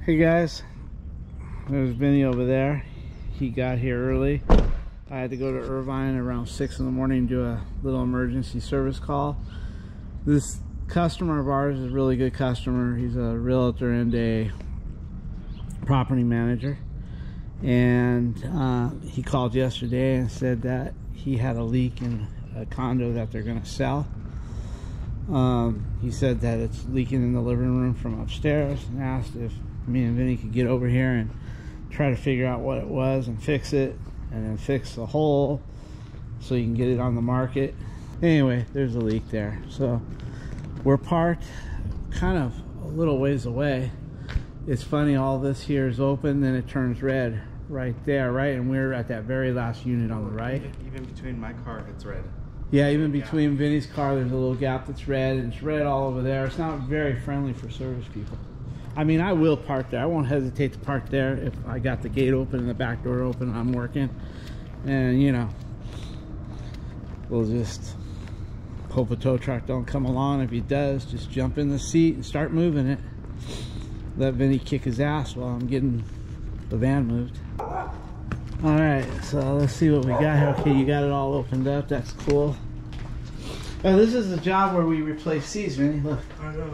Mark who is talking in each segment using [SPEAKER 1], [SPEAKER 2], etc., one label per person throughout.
[SPEAKER 1] Hey guys, there's Vinny over there. He got here early. I had to go to Irvine around 6 in the morning and do a little emergency service call. This customer of ours is a really good customer. He's a realtor and a property manager. And he called yesterday and said that he had a leak in a condo that they're going to sell. He said that it's leaking in the living room from upstairs, and asked if me and Vinny could get over here and try to figure out what it was and fix it, and then fix the hole so you can get it on the market. Anyway, there's a leak there. So we're parked kind of a little ways away. It's funny, all this here is open, then it turns red right there, right? And we're at that very last unit on the right.
[SPEAKER 2] Even between my car, it's red.
[SPEAKER 1] Yeah, even between Vinny's car, there's a little gap that's red, and it's red all over there. It's not very friendly for service people. I mean, I will park there. I won't hesitate to park there if I got the gate open and the back door open and I'm working. And, you know, we'll just hope a tow truck don't come along. If he does, just jump in the seat and start moving it. Let Vinny kick his ass while I'm getting the van moved. Alright, so let's see what we got here. Okay, you got it all opened up. That's cool. Oh, this is the job where we replace seats, Vinny. Look.
[SPEAKER 2] I know.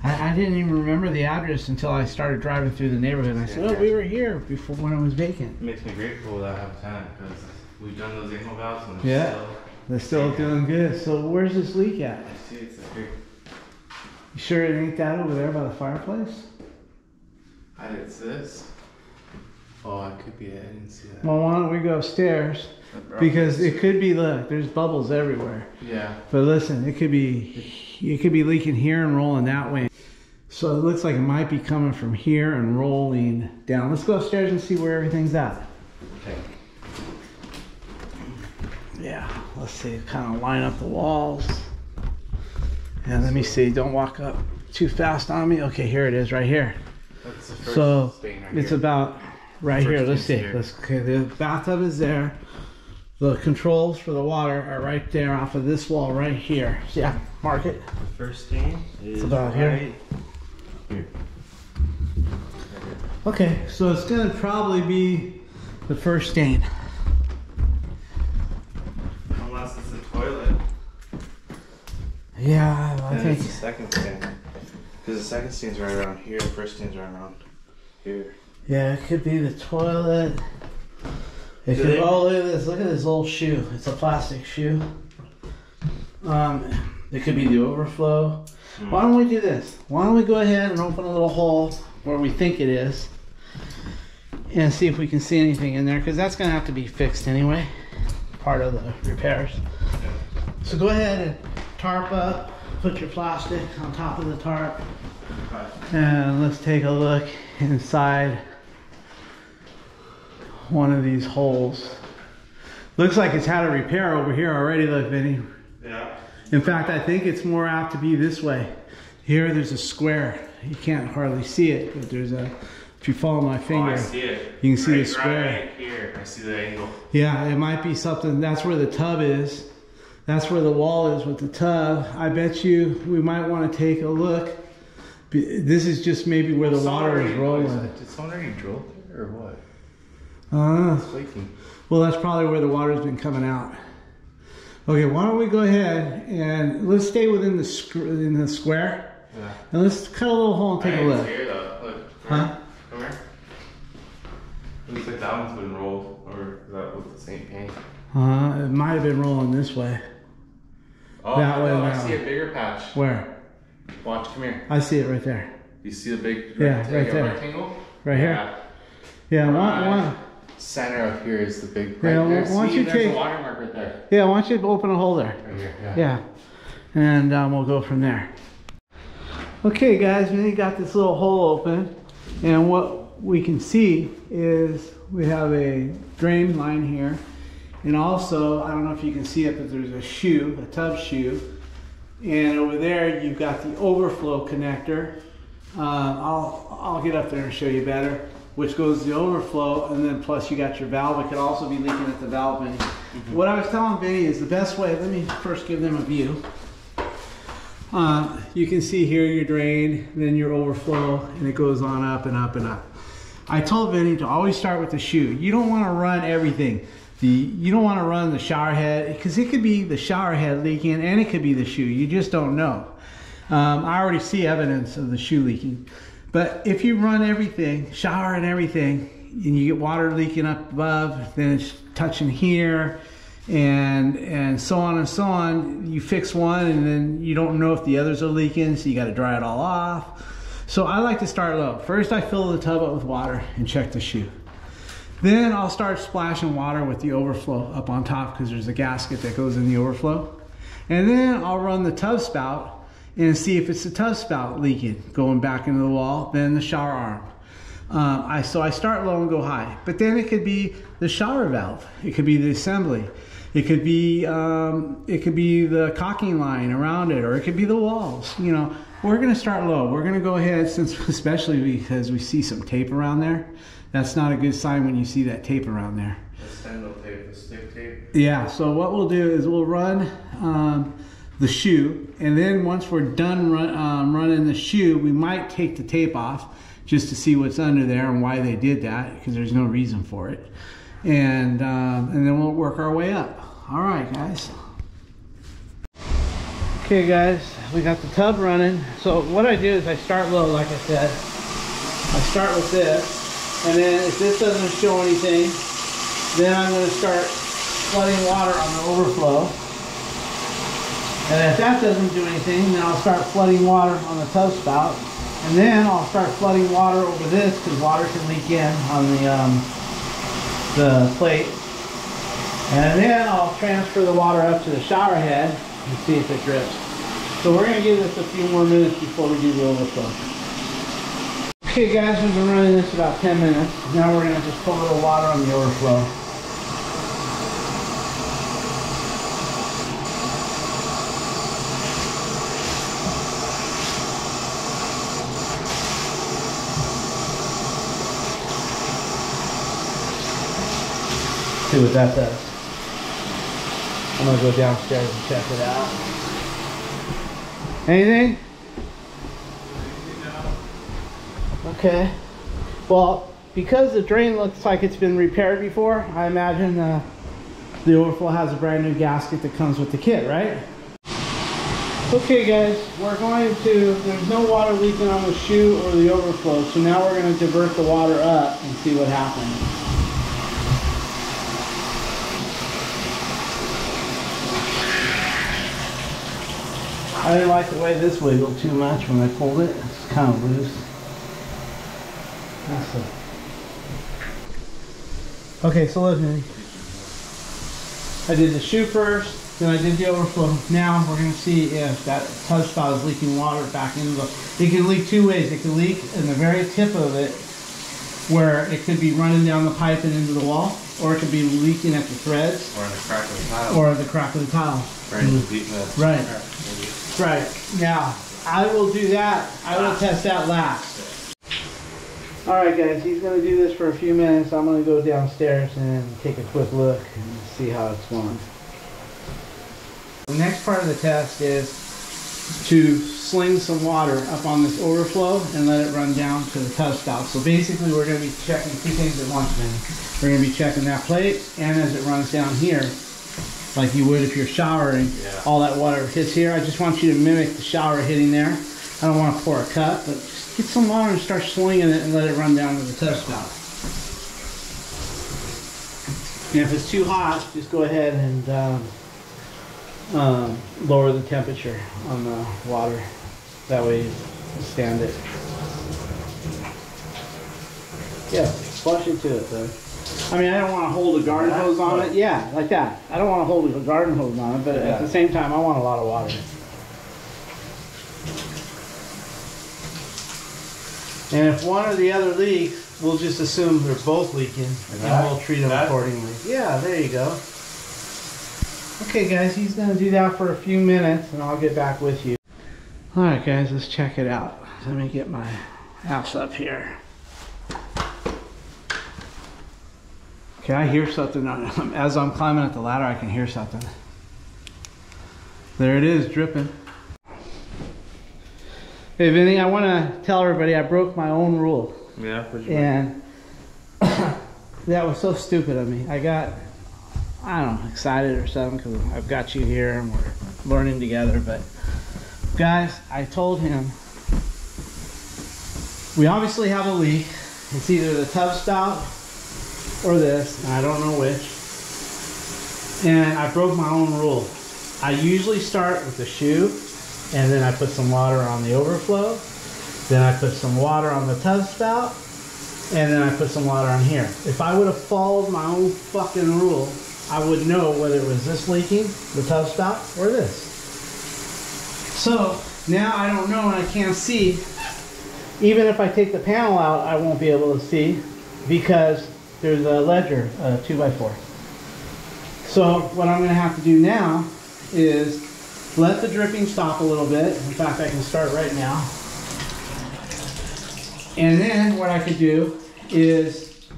[SPEAKER 1] I didn't even remember the address until I started driving through the neighborhood. I said, oh, we were here before when it was vacant.
[SPEAKER 2] It makes me grateful that I have a tenant, because we've done those angle valves and
[SPEAKER 1] they're still doing good. So where's this leak at?
[SPEAKER 2] I see it's here.
[SPEAKER 1] You sure it ain't that over there by the fireplace?
[SPEAKER 2] It's this. Oh, it could be it. I didn't see that.
[SPEAKER 1] Well, why don't we go upstairs? Because it could be, look, there's bubbles everywhere.
[SPEAKER 2] Yeah.
[SPEAKER 1] But listen, it could be leaking here and rolling that way. So it looks like it might be coming from here and rolling down. Let's go upstairs and see where everything's at.
[SPEAKER 2] Okay.
[SPEAKER 1] Yeah, let's see, kind of line up the walls. And let me see, don't walk up too fast on me. Okay, here it is, right here.
[SPEAKER 2] That's the first
[SPEAKER 1] so
[SPEAKER 2] stain right
[SPEAKER 1] it's
[SPEAKER 2] here.
[SPEAKER 1] About right here. Let's see.
[SPEAKER 2] Here.
[SPEAKER 1] Okay, the bathtub is there. The controls for the water are right there off of this wall right here. So yeah, mark it.
[SPEAKER 2] The first stain is
[SPEAKER 1] about
[SPEAKER 2] right
[SPEAKER 1] here. Okay, so it's gonna probably be the first stain.
[SPEAKER 2] Unless it's the toilet.
[SPEAKER 1] Yeah, I think
[SPEAKER 2] it's the second stain. Because the second stain's right around here, the first stain's right around here.
[SPEAKER 1] yeah, it could be the toilet. It could, oh, look at this! Look at this old shoe. It's a plastic shoe. It could be the overflow. Why don't we do this? Why don't we go ahead and open a little hole where we think it is, and see if we can see anything in there, because that's going to have to be fixed anyway. Part of the repairs. So go ahead and tarp up. Put your plastic on top of the tarp, and let's take a look inside one of these holes. Looks like it's had a repair over here already. Look, Vinny.
[SPEAKER 2] Yeah.
[SPEAKER 1] In fact, I think it's more apt to be this way. Here, there's a square. You can't hardly see it, but there's a. If you follow my finger,
[SPEAKER 2] I see it.
[SPEAKER 1] You can see the square.
[SPEAKER 2] Right here, I see the angle.
[SPEAKER 1] Yeah, it might be something. That's where the tub is. That's where the wall is with the tub. I bet you we might want to take a look. This is just maybe where the water is rolling.
[SPEAKER 2] Did someone already drill there or what?
[SPEAKER 1] It's
[SPEAKER 2] leaking.
[SPEAKER 1] Well, that's probably where the water's been coming out. Okay, why don't we go ahead and let's stay within the square.
[SPEAKER 2] Yeah.
[SPEAKER 1] And let's cut a little hole and take a look.
[SPEAKER 2] Here, though. Look.
[SPEAKER 1] Huh?
[SPEAKER 2] Come here. It looks like that one's been rolled, or is that with the same paint?
[SPEAKER 1] It might have been rolling this way.
[SPEAKER 2] Oh,
[SPEAKER 1] that way.
[SPEAKER 2] I see a bigger patch.
[SPEAKER 1] Where?
[SPEAKER 2] Watch, come here.
[SPEAKER 1] I see it right there.
[SPEAKER 2] You see the big
[SPEAKER 1] right there.
[SPEAKER 2] rectangle?
[SPEAKER 1] Right here? Yeah, one.
[SPEAKER 2] Center up here is the big.
[SPEAKER 1] Yeah,
[SPEAKER 2] right there.
[SPEAKER 1] why don't you
[SPEAKER 2] there's
[SPEAKER 1] take
[SPEAKER 2] a watermark right there.
[SPEAKER 1] Yeah, why don't you open a hole there?
[SPEAKER 2] Right here,
[SPEAKER 1] yeah. And we'll go from there. Okay, guys, we got this little hole open, and what we can see is we have a drain line here, and also I don't know if you can see it, but there's a shoe, a tub shoe, and over there you've got the overflow connector. I'll get up there and show you better, which goes to the overflow, and then plus you got your valve. It could also be leaking at the valve, Vinny. What I was telling Vinny is the best way, let me first give them a view. You can see here your drain, then your overflow, and it goes on up and up and up. I told Vinny to always start with the chute. You don't want to run everything. You don't want to run the shower head, because it could be the shower head leaking and it could be the chute. You just don't know. I already see evidence of the chute leaking. But if you run everything, shower and everything, and you get water leaking up above, then it's touching here, and so on and so on, you fix one and then you don't know if the others are leaking, so you got to dry it all off. So I like to start low. First I fill the tub up with water and check the chute. Then I'll start splashing water with the overflow up on top, because there's a gasket that goes in the overflow. And then I'll run the tub spout and see if it's the tub spout leaking, going back into the wall, then the shower arm. So I start low and go high. But then it could be the shower valve. It could be the assembly. It could be the caulking line around it, or it could be the walls. You know, we're gonna start low. We're gonna go ahead, especially because we see some tape around there. That's not a good sign when you see that tape around there.
[SPEAKER 2] The spindle tape, the stick tape?
[SPEAKER 1] Yeah, so what we'll do is we'll run the shoe, and then once we're done running the shoe, we might take the tape off just to see what's under there and why they did that, because there's no reason for it. And then we'll work our way up. All right, guys. Okay, guys, we got the tub running. So what I do is I start low, like I said. I start with this, and then if this doesn't show anything, then I'm going to start flooding water on the overflow. And if that doesn't do anything, then I'll start flooding water on the tub spout. And then I'll start flooding water over this, because water can leak in on the plate. And then I'll transfer the water up to the shower head and see if it drips. So we're going to give this a few more minutes before we do the overflow. Okay guys, we've been running this about 10 minutes. Now we're going to just put a little water on the overflow. See what that does. I'm gonna go downstairs and check it out. Anything? Okay. Well, because the drain looks like it's been repaired before, I imagine the overflow has a brand new gasket that comes with the kit, right? Okay guys, we're going to, there's no water leaking on the chute or the overflow, so now we're going to divert the water up and see what happens. I didn't like the way this wiggled too much when I pulled it. It's kind of loose. Okay, so listen. I did the chute first, then I did the overflow. Now we're going to see if that tub spout is leaking water back into the... It can leak two ways. It can leak in the very tip of it, where it could be running down the pipe and into the wall, or it could be leaking at the threads. Or in the crack of the tile. Or the crack of the tile. Right. Right. Now, I will do that. I will test that last. Alright guys, he's going to do this for a few minutes. I'm going to go downstairs and take a quick look and see how it's going. The next part of the test is to sling some water up on this overflow and let it run down to the tub spout. So basically we're going to be checking two things at once, man. We're going to be checking that plate, and as it runs down here, like you would if you're showering, all that water hits here. I just want you to mimic the shower hitting there. I don't want to pour a cup, but just get some water and start slinging it and let it run down to the tub spout. And if it's too hot, just go ahead and lower the temperature on the water. That way you stand it. Yeah, flush into it though. I mean, I don't want to hold a garden hose on it. Yeah, like that. I don't want to hold a garden hose on it, but at the same time, I want a lot of water. And if one or the other leaks, we'll just assume they're both leaking, and we'll treat them accordingly. Yeah, there you go. Okay, guys, he's going to do that for a few minutes, and I'll get back with you. All right, guys, let's check it out. Let me get my house up here. Okay, I hear something. As I'm climbing up the ladder, I can hear something. There it is, dripping. Hey Vinny, I want to tell everybody I broke my own rule.
[SPEAKER 2] Yeah,
[SPEAKER 1] and that was so stupid of me. I got, I don't know, excited or something because I've got you here and we're learning together. But guys, I told him we obviously have a leak. It's either the tub spout or this, and I don't know which. And I broke my own rule. I usually start with the shoe, and then I put some water on the overflow. Then I put some water on the tub spout, and then I put some water on here. If I would have followed my own fucking rule, I would know whether it was this leaking, the tub spout, or this. So now I don't know and I can't see. Even if I take the panel out, I won't be able to see because there's a ledger, a 2x4. So what I'm going to have to do now is let the dripping stop a little bit. In fact, I can start right now. And then what I could do is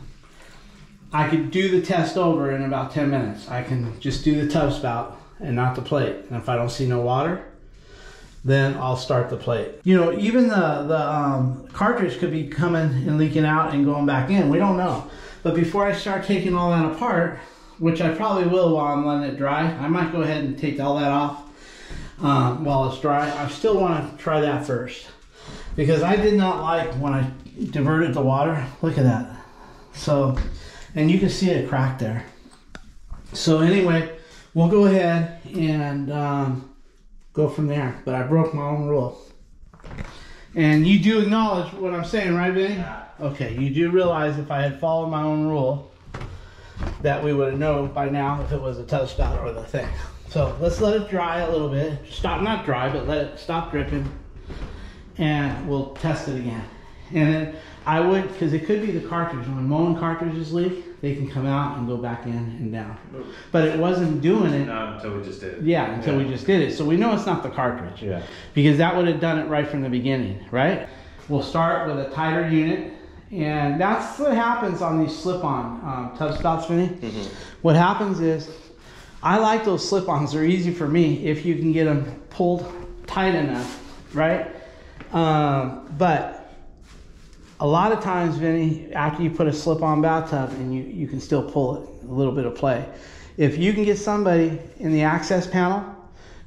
[SPEAKER 1] I could do the test over in about 10 minutes. I can just do the tub spout and not the plate. And if I don't see no water, then I'll start the plate. You know, even the cartridge could be coming and leaking out and going back in. We don't know. But before I start taking all that apart, which I probably will while I'm letting it dry, I might go ahead and take all that off while it's dry. I still want to try that first because I did not like when I diverted the water. Look at that. So, and you can see it cracked there. So anyway, we'll go ahead and go from there. But I broke my own rule. And you do acknowledge what I'm saying, right, Vinny? Yeah. Okay, you do realize if I had followed my own rule, that we would have known by now if it was a tub spout or the thing. So let's let it dry a little bit. Stop, not dry, but let it stop dripping. And we'll test it again. And then I would, because it could be the cartridge. When Moen cartridges leak, they can come out and go back in and down. But it wasn't doing it.
[SPEAKER 2] No, until we just did it.
[SPEAKER 1] Yeah, until we just did it. So we know it's not the cartridge. Yeah. Because that would have done it right from the beginning, right? We'll start with a tighter unit. And that's what happens on these slip-on tub spouts, Vinny. Mm-hmm. What happens is, I like those slip-ons. They're easy for me if you can get them pulled tight enough, right? But a lot of times, Vinny, after you put a slip-on bathtub, and you can still pull it, a little bit of play. If you can get somebody in the access panel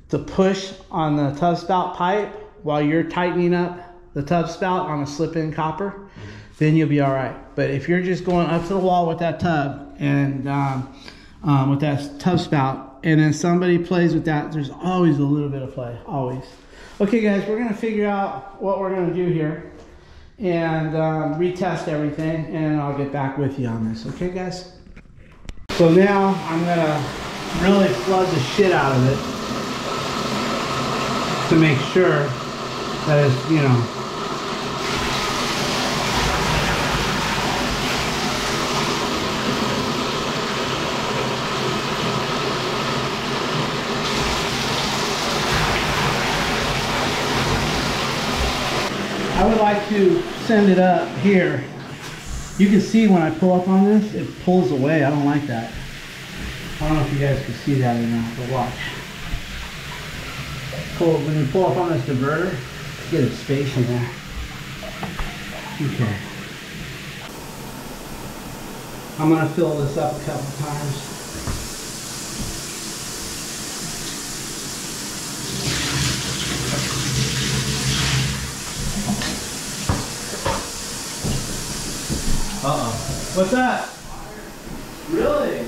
[SPEAKER 1] to push on the tub spout pipe while you're tightening up the tub spout on a slip-in copper, then you'll be all right. But if you're just going up to the wall with that tub and with that tub spout, and then somebody plays with that, there's always a little bit of play, always. Okay, guys, we're gonna figure out what we're gonna do here and retest everything, and I'll get back with you on this. Okay, guys? So now I'm gonna really flood the shit out of it to make sure that it's, you know, I would like to send it up here. You can see when I pull up on this, it pulls away. I don't like that. I don't know if you guys can see that or not, but watch. When you pull up on this diverter, get a space in there. Okay. I'm going to fill this up a couple times. Uh-oh. What's that? Really?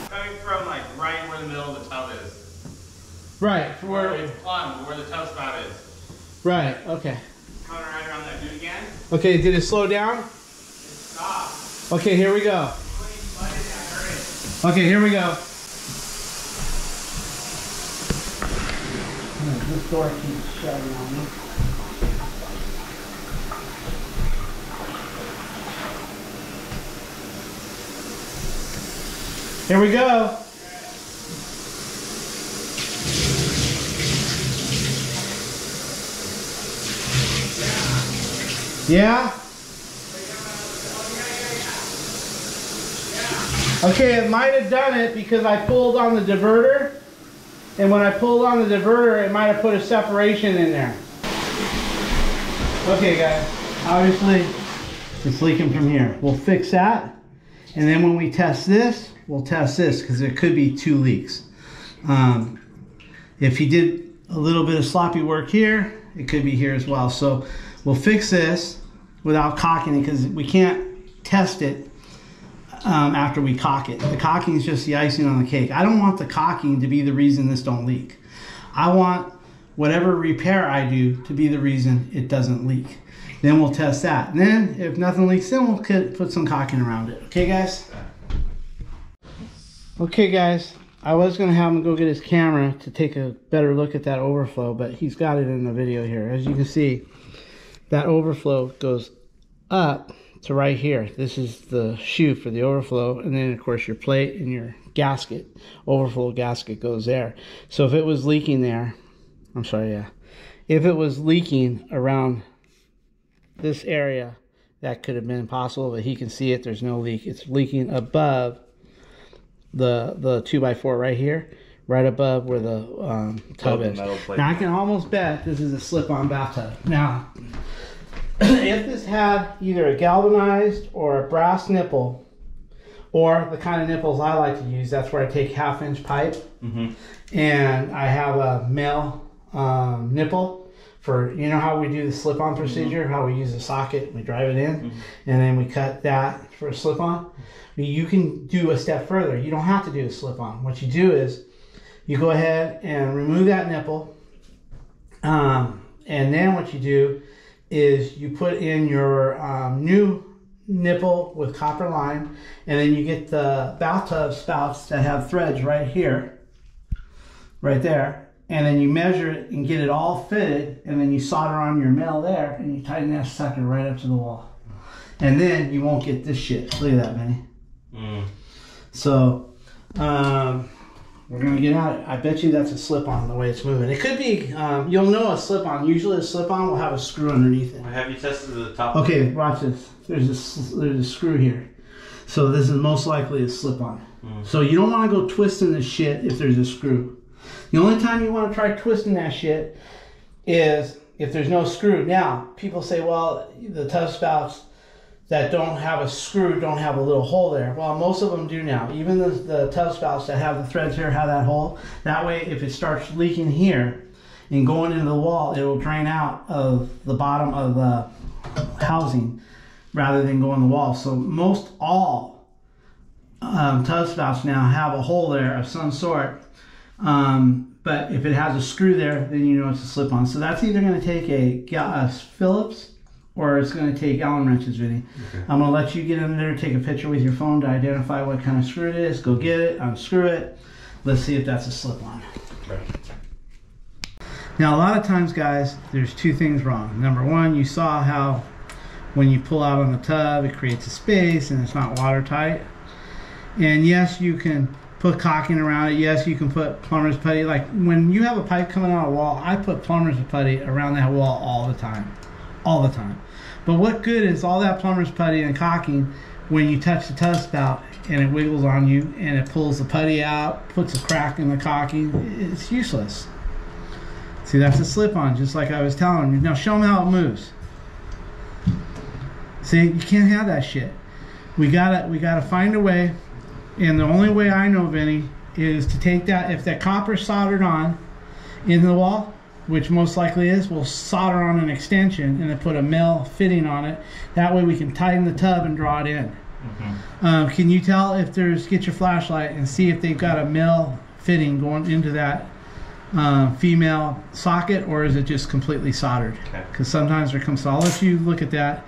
[SPEAKER 2] Coming from like right where the middle of the tub is.
[SPEAKER 1] Right,
[SPEAKER 2] where it's plumbed, where the tub spout is.
[SPEAKER 1] Right, okay.
[SPEAKER 2] Coming right around that. Do it again.
[SPEAKER 1] Okay, did it slow down?
[SPEAKER 2] It stopped.
[SPEAKER 1] Okay, here we go. Okay, here we go. This door keeps shutting on me. Here we go. Yeah? Okay, it might have done it because I pulled on the diverter and when I pulled on the diverter, it might have put a separation in there. Okay guys, obviously it's leaking from here. We'll fix that, and then when we test this, we'll test this, because there could be 2 leaks. If he did a little bit of sloppy work here, it could be here as well. So we'll fix this without cocking it, because we can't test it after we cock it. The cocking is just the icing on the cake. I don't want the cocking to be the reason this don't leak. I want whatever repair I do to be the reason it doesn't leak. Then we'll test that. And then if nothing leaks, then we'll put some cocking around it. Okay guys? Okay guys, I was gonna have him go get his camera to take a better look at that overflow, but he's got it in the video here. As you can see, that overflow goes up to right here. This is the shoe for the overflow, and then of course your plate and your gasket, overflow gasket, goes there. So if it was leaking there, I'm sorry, yeah, if it was leaking around this area, that could have been possible, but he can see it, there's no leak. It's leaking above the 2x4 right here, right above where the tub is. Now I can almost bet this is a slip-on bathtub. Now if this had either a galvanized or a brass nipple, or the kind of nipples I like to use, that's where I take 1/2-inch pipe, and I have a male nipple for, you know how we do the slip-on procedure, how we use a socket, we drive it in, and then we cut that for a slip-on. You can do a step further. You don't have to do a slip-on. What you do is you go ahead and remove that nipple, and then what you do is you put in your new nipple with copper line, and then you get the bathtub spouts that have threads right here, right there, and then you measure it and get it all fitted, and then you solder on your male there, and you tighten that sucker right up to the wall. And then you won't get this shit. Look at that, Benny. So we're gonna get at it. I bet you that's a slip-on the way it's moving. It could be, you'll know a slip-on. Usually a slip-on will have a screw underneath it.
[SPEAKER 2] Have you tested the top?
[SPEAKER 1] Okay, watch this. There's a screw here. So this is most likely a slip-on. So you don't want to go twisting this shit if there's a screw. The only time you want to try twisting that shit is if there's no screw. Now, people say, well, the tub spouts that don't have a screw don't have a little hole there. Well, most of them do now. Even the tub spouts that have the threads here have that hole. That way, if it starts leaking here and going into the wall, it will drain out of the bottom of the housing rather than go in the wall. So most all tub spouts now have a hole there of some sort. But if it has a screw there, then you know it's a slip-on. So that's either going to take a Phillips, or it's going to take Allen wrenches, Vinny. Okay. I'm going to let you get in there, take a picture with your phone to identify what kind of screw it is. Go get it, unscrew it. Let's see if that's a slip-on. Right. Now, a lot of times, guys, there's 2 things wrong. Number 1, you saw how when you pull out on the tub, it creates a space and it's not watertight. And yes, you can put caulking around it. Yes, you can put plumber's putty. Like when you have a pipe coming out of a wall, I put plumber's putty around that wall all the time. All the time. But what good is all that plumber's putty and caulking when you touch the tub spout and it wiggles on you and it pulls the putty out, puts a crack in the caulking? It's useless. See, that's a slip-on, just like I was telling you. Now show them how it moves. See, you can't have that shit. We gotta find a way, and the only way I know, Vinny, is to take that, if that copper's soldered on into the wall, which most likely is, we'll solder on an extension and then put a male fitting on it. That way we can tighten the tub and draw it in. Can you tell if get your flashlight and see if they've got a male fitting going into that female socket, or is it just completely soldered? Because sometimes there comes, so I'll let you look at that,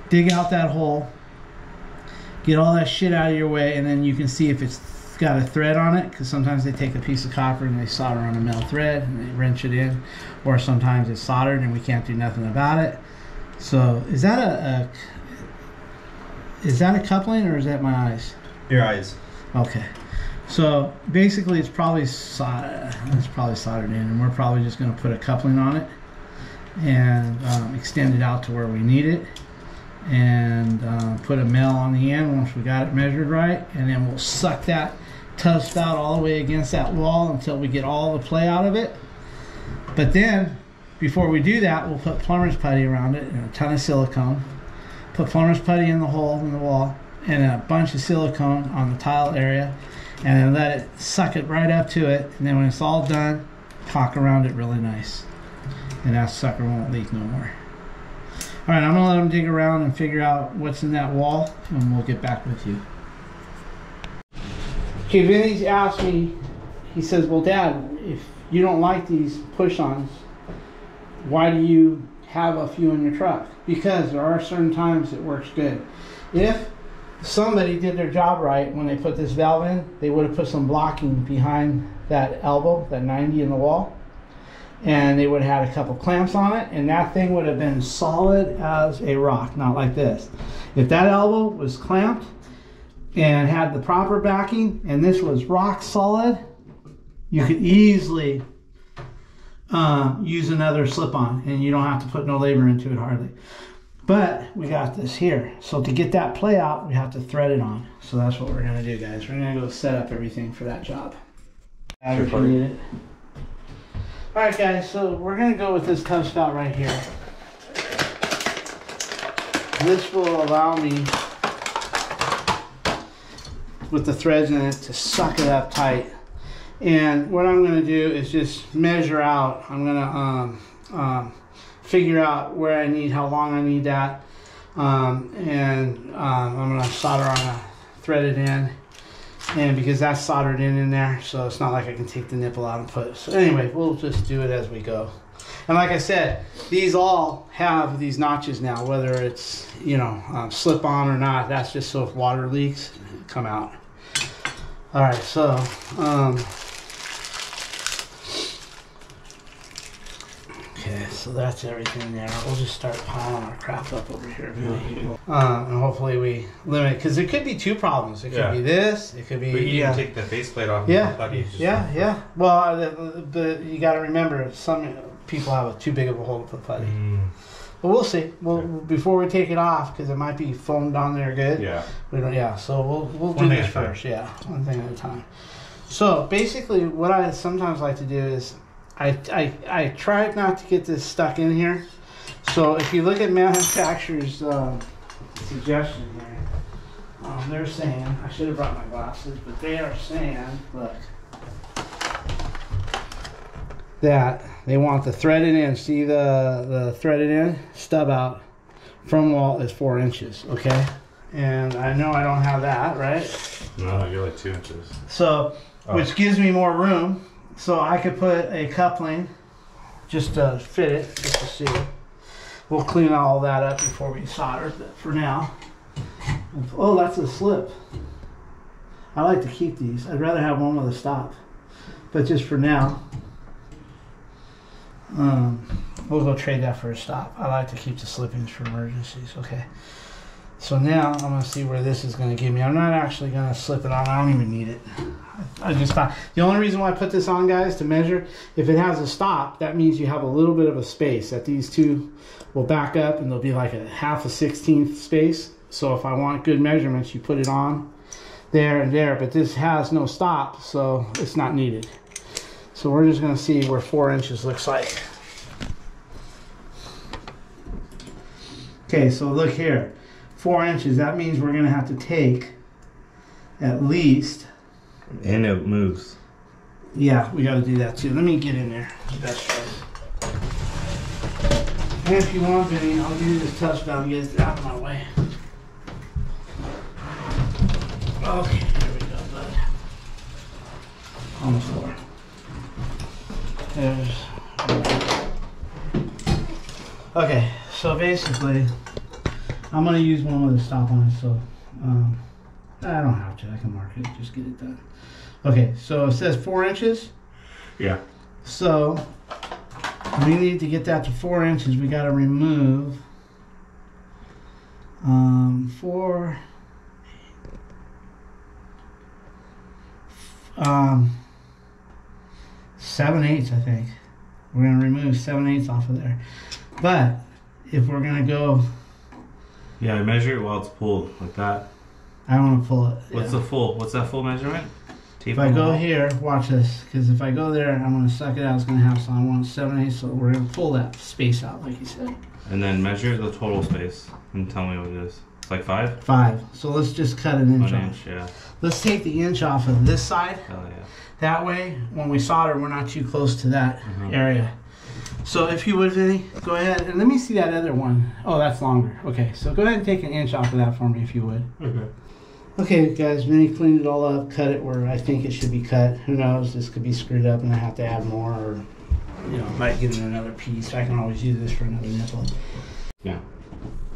[SPEAKER 1] dig out that hole, get all that shit out of your way, and then you can see if it's got a thread on it, because sometimes they take a piece of copper and they solder on a male thread and they wrench it in, or sometimes it's soldered and we can't do nothing about it. So is that a coupling, or is that my eyes?
[SPEAKER 2] Your eyes.
[SPEAKER 1] Okay. So basically it's probably soldered in, and we're probably just going to put a coupling on it and extend it out to where we need it, and put a male on the end once we got it measured right, and then we'll suck that tub spout all the way against that wall until we get all the play out of it. But then, before we do that, we'll put plumber's putty around it and a ton of silicone. Put plumber's putty in the hole in the wall and a bunch of silicone on the tile area, and then let it suck it right up to it. And then when it's all done, caulk around it really nice, and that sucker won't leak no more. All right, I'm gonna let them dig around and figure out what's in that wall, and we'll get back with you. Okay, Vinny's asked me, he says, well, Dad, if you don't like these push-ons, why do you have a few in your truck? Because there are certain times it works good. If somebody did their job right when they put this valve in, they would have put some blocking behind that elbow, that 90 in the wall, and they would have had a couple clamps on it, and that thing would have been solid as a rock, not like this. If that elbow was clamped and had the proper backing, and this was rock solid, you could easily use another slip-on, and you don't have to put no labor into it hardly. But we got this here, so to get that play out, we have to thread it on. So that's what we're gonna do, guys. We're gonna go set up everything for that job. If you need it. All right, guys. So we're gonna go with this tub spout right here. This will allow me, with the threads in it, to suck it up tight. And what I'm going to do is just measure out. I'm going to figure out where I need, how long I need that. I'm going to solder on a threaded end. And because that's soldered in there, so it's not like I can take the nipple out and put it. So anyway, we'll just do it as we go. And like I said, these all have these notches now, whether it's, you know, slip on or not. That's just so if water leaks, come out. All right, so okay, so that's everything there. We'll just start piling our crap up over here. And hopefully we limit, because there could be two problems. It could be this, it could be...
[SPEAKER 2] But you can take the faceplate off.
[SPEAKER 1] Yeah. Well, but you got to remember, some people have too big of a hole to put putty. But we'll see. Well, before we take it off, because it might be foamed on there good. Yeah. We don't. Yeah. So we'll do this first. Yeah, one thing at a time. So basically, what I sometimes like to do is I try not to get this stuck in here. So if you look at manufacturer's suggestion here, they're saying, I should have brought my glasses, but they are saying, look, that they want the threaded end. See the threaded end stub out from wall is 4 inches. Okay, and I know I don't have that, right?
[SPEAKER 2] No, you're like 2 inches.
[SPEAKER 1] So, which gives me more room. So I could put a coupling just to fit it, just to see it. We'll clean all that up before we solder, but for now. Oh, that's a slip. I like to keep these. I'd rather have one with a stop, but just for now. We'll go trade that for a stop. I like to keep the slippings for emergencies. Okay. So now I'm going to see where this is going to give me. I'm not actually going to slip it on. I don't even need it. I just thought the only reason why I put this on, guys, to measure, if it has a stop, that means you have a little bit of a space that these two will back up, and there'll be like a 1/2 space. So if I want good measurements, you put it on there and there, but this has no stop, so it's not needed. So we're just going to see where 4 inches looks like. Okay, so look here. 4 inches, that means we're going to have to take at least...
[SPEAKER 2] And it moves.
[SPEAKER 1] Yeah, we got to do that too. Let me get in there. That's right. And if you want, Vinny, I'll give you this touchdown and get it out of my way. Okay, here we go, bud. On the floor. Okay, so basically, I'm going to use one with a stop on it, so I don't have to. I can mark it, just get it done. Okay, so it says 4 inches.
[SPEAKER 2] Yeah.
[SPEAKER 1] So we need to get that to 4 inches. We got to remove 7/8, I think. We're going to remove 7/8 off of there. But if we're going to go...
[SPEAKER 2] Yeah, I measure it while it's pulled, like that.
[SPEAKER 1] I don't want to pull it.
[SPEAKER 2] What's the full? What's that full measurement?
[SPEAKER 1] If I go here, watch this, because if I go there, I'm going to suck it out. It's going to have some. I want 7/8, so we're going to pull that space out, like you said.
[SPEAKER 2] And then measure the total space and tell me what it is. It's like 5?
[SPEAKER 1] 5. So let's just cut an inch off.
[SPEAKER 2] Yeah.
[SPEAKER 1] Let's take the inch off of this side.
[SPEAKER 2] Hell yeah.
[SPEAKER 1] That way, when we solder, we're not too close to that area. So if you would, Vinny, go ahead and let me see that other one. Oh, that's longer. Okay, so go ahead and take an inch off of that for me, if you would. Okay, guys, Vinny cleaned it all up, cut it where I think it should be cut. Who knows? This could be screwed up and I have to add more, or might get in another piece. I can always use this for another nipple.
[SPEAKER 2] Yeah.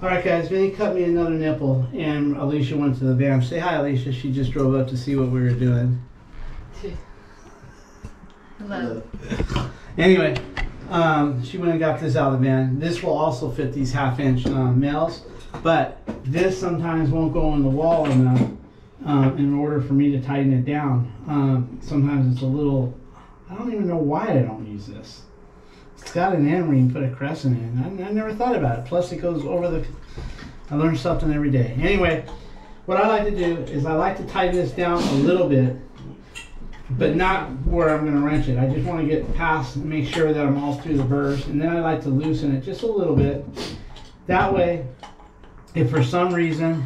[SPEAKER 1] All right, guys, Vinny cut me another nipple, and Alicia went to the van. Say hi, Alicia. She just drove up to see what we were doing.
[SPEAKER 3] Hello.
[SPEAKER 1] Anyway, she went and got this out of the van. This will also fit these 1/2 inch males, but this sometimes won't go in the wall enough in order for me to tighten it down. Sometimes it's a little, I don't even know why I don't use this. It's got an end where you can put a crescent in. I never thought about it. Plus it goes over the, I learn something every day. Anyway, what I like to do is I like to tighten this down a little bit, but not where I'm going to wrench it. I just want to get past and make sure that I'm all through the burrs, and then I like to loosen it just a little bit. That way, if for some reason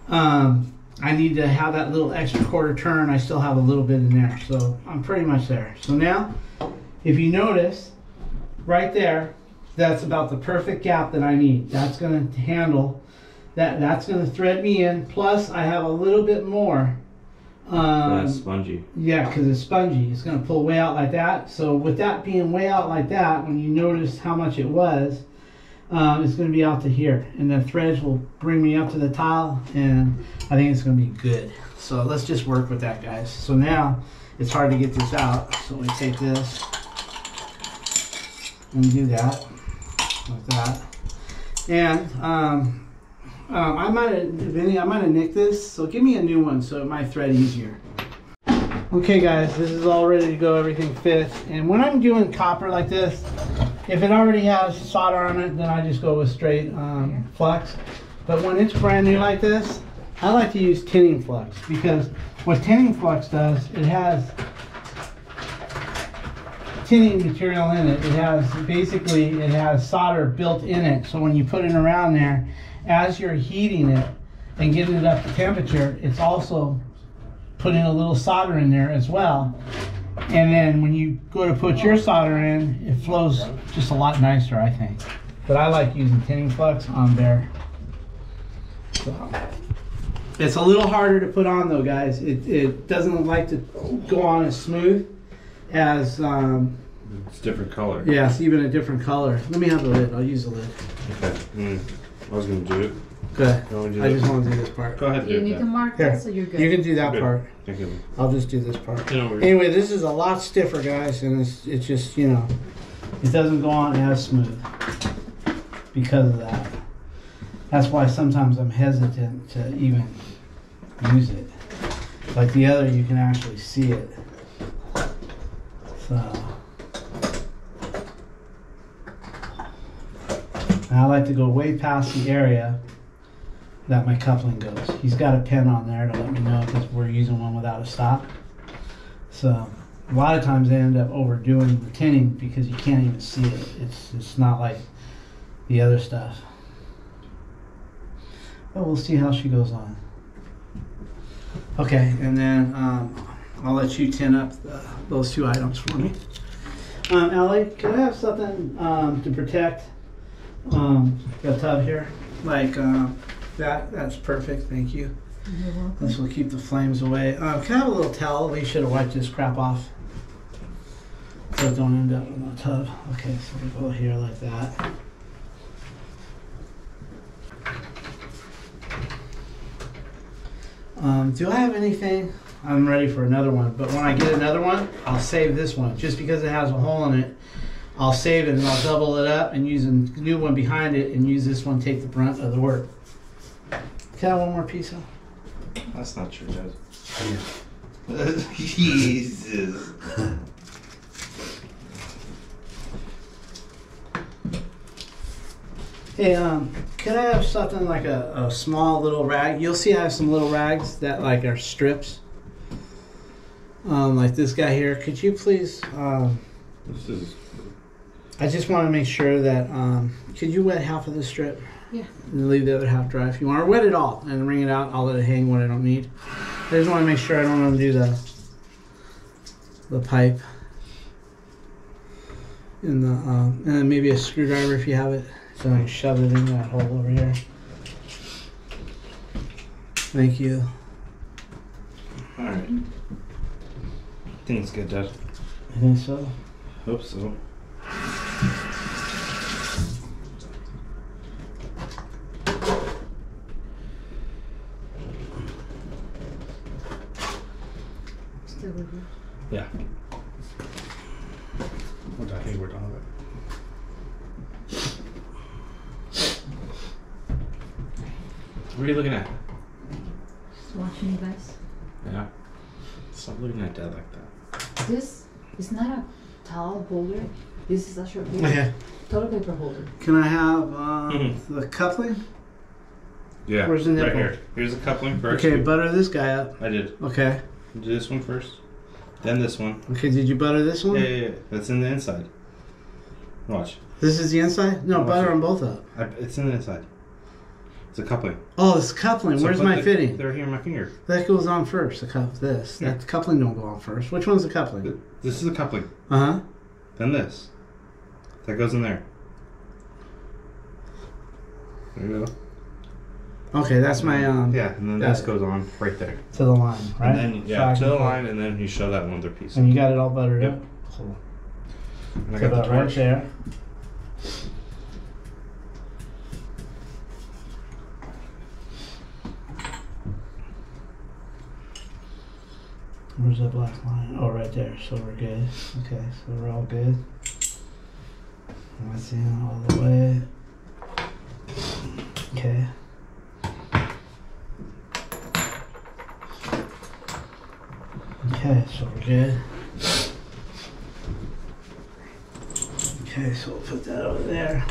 [SPEAKER 1] I need to have that little extra quarter turn, I still have a little bit in there. So I'm pretty much there. So now, if you notice, right there, that's about the perfect gap that I need. That's going to handle that. That's going to thread me in. Plus, I have a little bit more.
[SPEAKER 2] That's spongy.
[SPEAKER 1] Yeah, because it's spongy. It's going to pull way out like that. So with that being way out like that, when you notice how much it was, it's going to be out to here. And the threads will bring me up to the tile, and I think it's going to be good. So let's just work with that, guys. So now, it's hard to get this out. So we take this and do that, like that. And I might have nicked this, so give me a new one so it might thread easier. Okay guys, this is all ready to go, everything fits. And when I'm doing copper like this, if it already has solder on it, then I just go with straight flux. But when it's brand new like this, I like to use tinning flux, because what tinning flux does, it has tinning material in it. It has solder built in it, so when you put it around there, as you're heating it and getting it up to temperature, it's also putting a little solder in there as well. And then when you go to put your solder in, it flows just a lot nicer, I think. But I like using tinning flux on there. So, it's a little harder to put on though, guys. It doesn't like to go on as smooth as
[SPEAKER 2] it's different color.
[SPEAKER 1] Yeah, it's even a different color. Let me have the lid. I'll use the lid.
[SPEAKER 2] Okay. I was gonna do it.
[SPEAKER 1] Good. I just want to do this part.
[SPEAKER 2] Go ahead.
[SPEAKER 3] You need to mark this, so you're good.
[SPEAKER 1] You can do that part.
[SPEAKER 2] Thank you.
[SPEAKER 1] I'll just do this part. Anyway, this is a lot stiffer, guys, and it's just, you know, it doesn't go on as smooth because of that. That's why sometimes I'm hesitant to even use it. Like the other, you can actually see it. So I like to go way past the area that my coupling goes. He's got a pen on there to let me know because we're using one without a stop. So a lot of times they end up overdoing the tinning because you can't even see it. It's not like the other stuff. But we'll see how she goes on. Okay, and then I'll let you tin up those two items for me. Allie, can I have something to protect the tub here? Like that's perfect, thank you.
[SPEAKER 3] You're welcome.
[SPEAKER 1] This will keep the flames away. Can I have a little towel? We should have wiped this crap off so it don't end up in the tub. Okay, so we go here like that. Do I have anything? I'm ready for another one, but when I get another one, I'll save this one. Just because it has a hole in it, I'll save it and I'll double it up and use a new one behind it and use this one to take the brunt of the work. Can I have one more piece of?
[SPEAKER 2] That's not true, Dad.
[SPEAKER 1] Yeah.
[SPEAKER 2] Jesus.
[SPEAKER 1] Hey, could I have something like a small little rag? You'll see I have some little rags that like are strips. like this guy here. Could you please?
[SPEAKER 2] This is.
[SPEAKER 1] I just want to make sure that. Could you wet half of this strip?
[SPEAKER 3] Yeah.
[SPEAKER 1] And leave the other half dry if you want, or wet it all and wring it out. I'll let it hang what I don't need. I just want to make sure I don't undo the pipe. And then maybe a screwdriver if you have it. So I can shove it in that hole over here. Thank you.
[SPEAKER 2] Alright. I think it's good, Dad.
[SPEAKER 1] I think so.
[SPEAKER 2] Hope so.
[SPEAKER 3] Still with you.
[SPEAKER 2] Yeah. What I think we're done with it. What are you looking at?
[SPEAKER 3] Just watching you guys.
[SPEAKER 2] Yeah. Stop looking at Dad like that.
[SPEAKER 3] This is not a towel holder. This is a short holder.
[SPEAKER 1] Okay.
[SPEAKER 3] Toilet paper holder.
[SPEAKER 1] Can I have the coupling?
[SPEAKER 2] Yeah.
[SPEAKER 1] Where's the nipple?
[SPEAKER 2] Right here. Here's the coupling first.
[SPEAKER 1] Okay, butter this guy up.
[SPEAKER 2] I did.
[SPEAKER 1] Okay.
[SPEAKER 2] Do this one first. Then this one.
[SPEAKER 1] Okay, did you butter this one?
[SPEAKER 2] Yeah. That's in the inside. Watch.
[SPEAKER 1] This is the inside? No,
[SPEAKER 2] Watch
[SPEAKER 1] butter
[SPEAKER 2] it.
[SPEAKER 1] them both up.
[SPEAKER 2] It's in the inside. It's a coupling.
[SPEAKER 1] Oh, it's coupling.
[SPEAKER 2] So
[SPEAKER 1] Where's
[SPEAKER 2] put
[SPEAKER 1] my fitting?
[SPEAKER 2] They're here in my finger.
[SPEAKER 1] That goes on first. This.
[SPEAKER 2] Yeah.
[SPEAKER 1] That coupling don't go on first. Which one's the coupling?
[SPEAKER 2] This is a coupling.
[SPEAKER 1] Uh-huh.
[SPEAKER 2] Then this. That goes in there. There you go.
[SPEAKER 1] Okay, that's my
[SPEAKER 2] Yeah, and then this goes on right there.
[SPEAKER 1] to the line, right?
[SPEAKER 2] And then to the line, and then you show that one other piece.
[SPEAKER 1] And you got it all buttered
[SPEAKER 2] Yep.
[SPEAKER 1] up. Cool.
[SPEAKER 2] And I
[SPEAKER 1] Put
[SPEAKER 2] got the
[SPEAKER 1] that right
[SPEAKER 2] torch.
[SPEAKER 1] there. Where's that black line? Oh, right there. So we're good. Okay, so we're all good. Let's see all the way. Okay. Okay, so we're good. Okay, so we'll put that over there.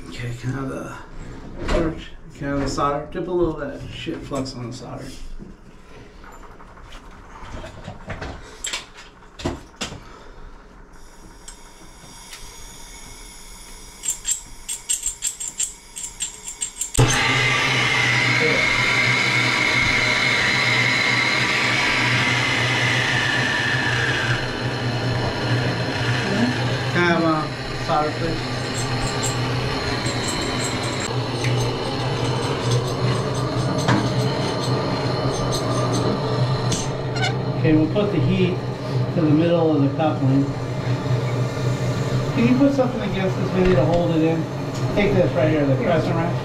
[SPEAKER 1] Okay, can I have the torch? Can I have the solder? Dip a little bit of shit flux on the solder. Can I have solder, please? Okay, we'll put the heat to the middle of the coupling. Can you put something against this video to hold it in? Take this right here, the crescent wrench.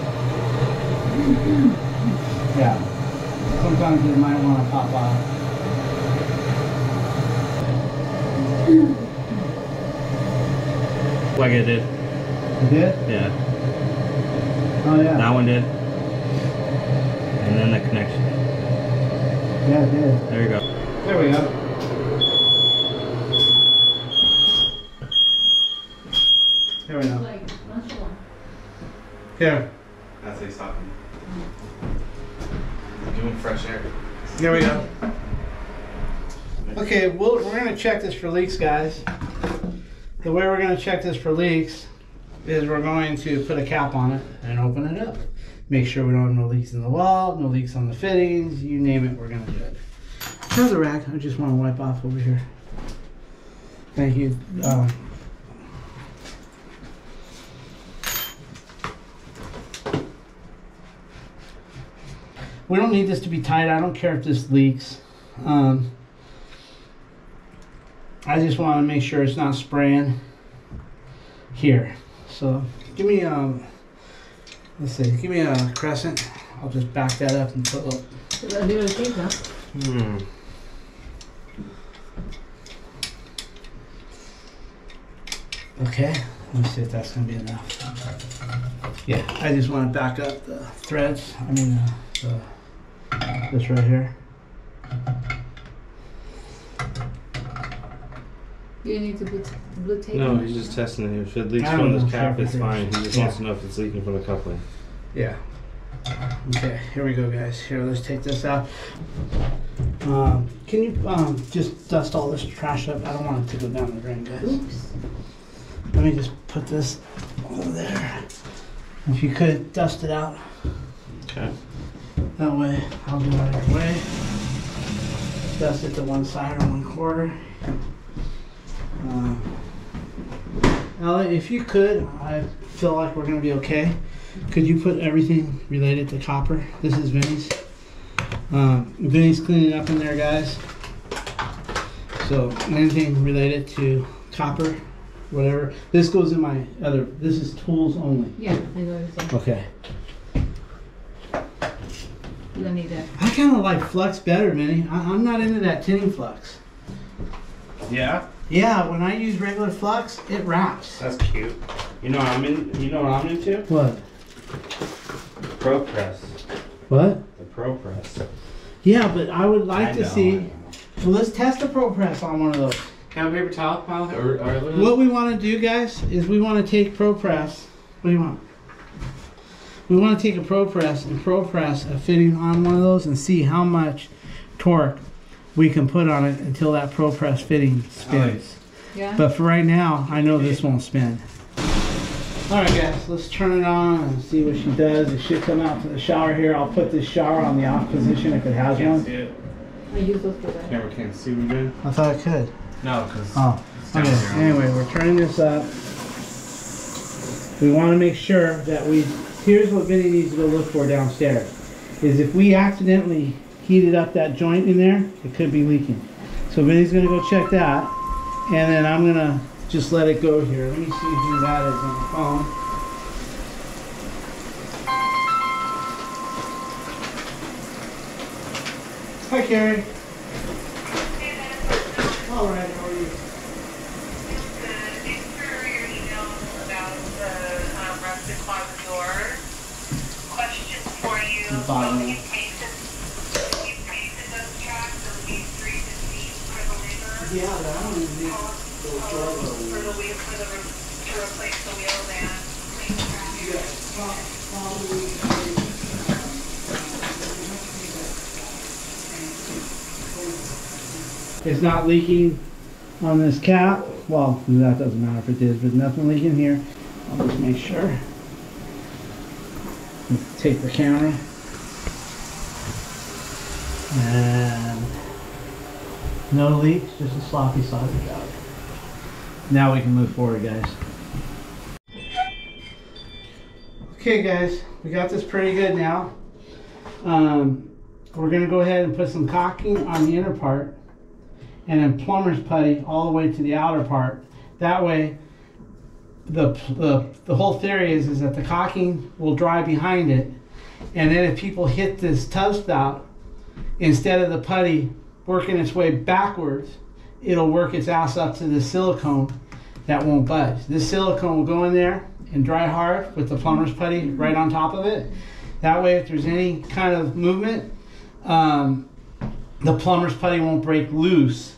[SPEAKER 1] Yeah. Sometimes it might want to pop off.
[SPEAKER 2] Like it did.
[SPEAKER 1] You did?
[SPEAKER 2] Yeah.
[SPEAKER 1] Oh yeah.
[SPEAKER 2] That one did. And then the connection.
[SPEAKER 1] Yeah, it did.
[SPEAKER 2] There you go.
[SPEAKER 1] There we go. There we go.
[SPEAKER 3] Like, not sure.
[SPEAKER 1] Here.
[SPEAKER 2] That's how you stop him. Give him fresh air.
[SPEAKER 1] Here we go. Okay, we're going to check this for leaks, guys. The way we're going to check this for leaks is we're going to put a cap on it and open it up. Make sure we don't have no leaks in the wall, no leaks on the fittings, you name it, we're going to do it. Here's the rag. I just want to wipe off over here. Thank you. We don't need this to be tight. I don't care if this leaks. I just want to make sure it's not spraying here. So give me let's see, give me a crescent. I'll just back that up and put up.
[SPEAKER 3] That'll do okay now.
[SPEAKER 1] Okay, let me see if that's gonna be enough. Yeah, I just want to back up the threads. I mean, this right here.
[SPEAKER 3] You need to put blue tape
[SPEAKER 2] No,
[SPEAKER 3] on
[SPEAKER 2] he's
[SPEAKER 3] it,
[SPEAKER 2] just
[SPEAKER 3] no?
[SPEAKER 2] testing it. If it leaks
[SPEAKER 1] I don't
[SPEAKER 2] from
[SPEAKER 1] know,
[SPEAKER 2] this cap, it's
[SPEAKER 1] sure.
[SPEAKER 2] fine. He just wants to know if it's leaking from the coupling.
[SPEAKER 1] Yeah. Okay, here we go, guys. Here, let's take this out. Can you just dust all this trash up? I don't want it to go down the drain, guys.
[SPEAKER 3] Oops.
[SPEAKER 1] Let me just put this over there. If you could dust it out.
[SPEAKER 2] Okay.
[SPEAKER 1] That way, I'll do it right away. Dust it to one side or 1/4. Ellie, if you could, I feel like we're going to be okay. Could you put everything related to copper? This is Vinny's. Vinny's cleaning up in there, guys. So anything related to copper, whatever. This goes in my other, this is tools only.
[SPEAKER 3] Yeah, I know everything.
[SPEAKER 1] Okay.
[SPEAKER 3] You don't need that.
[SPEAKER 1] I kind of like flux better, Vinny. I'm not into that tinning flux.
[SPEAKER 2] Yeah.
[SPEAKER 1] Yeah, when I use regular flux, it wraps.
[SPEAKER 2] That's cute. You know what I'm in? You know what I'm into?
[SPEAKER 1] What?
[SPEAKER 2] Pro press.
[SPEAKER 1] What?
[SPEAKER 2] The pro press.
[SPEAKER 1] Yeah, but I would like
[SPEAKER 2] I
[SPEAKER 1] to
[SPEAKER 2] know,
[SPEAKER 1] see.
[SPEAKER 2] I know.
[SPEAKER 1] Well, let's test the Pro Press on one of those.
[SPEAKER 2] Can I have a paper towel, pal? Or
[SPEAKER 1] What we want to do, guys, is we want to take Pro Press. What do you want? We want to take a Pro Press and Pro Press a fitting on one of those and see how much torque we can put on it until that Pro Press fitting spins.
[SPEAKER 3] Yeah.
[SPEAKER 1] But for right now, I know this won't spin. Alright guys, let's turn it on and see what she does. It should come out to the shower here. I'll put this shower on the off position if it has
[SPEAKER 2] Can't
[SPEAKER 1] one.
[SPEAKER 2] see it.
[SPEAKER 3] I use those for that.
[SPEAKER 2] Camera can't see me, man.
[SPEAKER 1] I thought I could.
[SPEAKER 2] No, because
[SPEAKER 1] Oh, okay. Anyway, we're turning this up. We want to make sure that here's what Vinny needs to go look for downstairs. Is if we accidentally heated up that joint in there, it could be leaking. So Vinny's going to go check that. And then I'm going to just let it go here. Let me see who that is on the phone. Hi, Carrie. All right, how are you?
[SPEAKER 4] Thanks for your email about the rusted closet door. Question for you.
[SPEAKER 1] Bottom.
[SPEAKER 4] You painted those tracks, those V3 and V for the labor?
[SPEAKER 1] Yeah, that one is neat.
[SPEAKER 4] For the wheel, to replace the wheels and
[SPEAKER 1] It's not leaking on this cap. Well, that doesn't matter if it is, but nothing leaking here. I'll just make sure. Let's take the camera. And no leaks, just a sloppy solder job. Now we can move forward, guys. Okay guys, we got this pretty good now. We're gonna go ahead and put some caulking on the inner part and then plumber's putty all the way to the outer part. That way, the whole theory is that the caulking will dry behind it, and then if people hit this tub spout, instead of the putty working its way backwards, it'll work its ass up to the silicone that won't budge. This silicone will go in there and dry hard with the plumber's putty right on top of it. That way, if there's any kind of movement, the plumber's putty won't break loose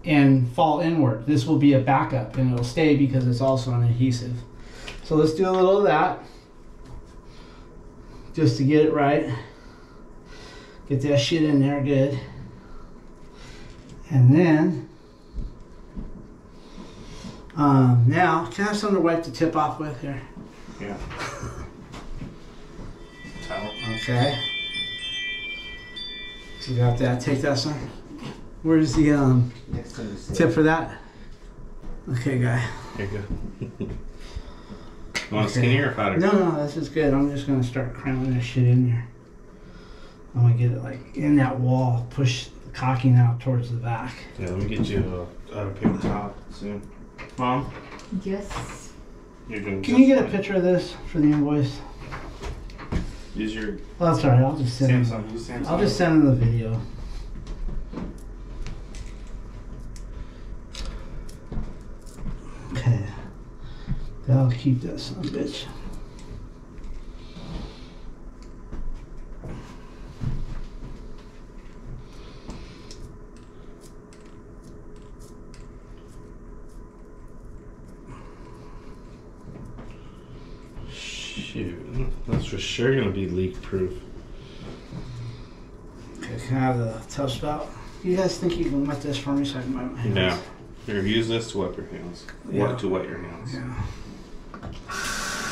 [SPEAKER 1] and fall inward. This will be a backup and it'll stay because it's also an adhesive. So let's do a little of that just to get it right. Get that shit in there good. And then now, can I have something to wipe the tip off with here?
[SPEAKER 2] Yeah. Towel.
[SPEAKER 1] Okay. So you got that. Take that, son. Where's the tip for that? Okay, guy.
[SPEAKER 2] Here you go. You want skinnier or fatter?
[SPEAKER 1] No, this is good. I'm just gonna start cramming this shit in there. I'm gonna get it like in that wall. Push the caulking out towards the back.
[SPEAKER 2] Yeah, let me get you a paper towel soon. Mom?
[SPEAKER 3] Yes.
[SPEAKER 2] You're doing
[SPEAKER 1] Can you get a picture of this for the invoice?
[SPEAKER 2] Use your
[SPEAKER 1] Well, that's alright. I'll just send him.
[SPEAKER 2] Samsung. Use Samsung.
[SPEAKER 1] I'll just send him the video. Okay. That'll keep that son of a bitch.
[SPEAKER 2] Shoot, that's for sure gonna be leak proof.
[SPEAKER 1] Okay, Can I have the tub spout? You guys think you can wet this for me so I can wipe my hands?
[SPEAKER 2] No. Here, use this to wipe your hands.
[SPEAKER 1] Yeah.
[SPEAKER 2] To wet your hands.
[SPEAKER 1] Yeah.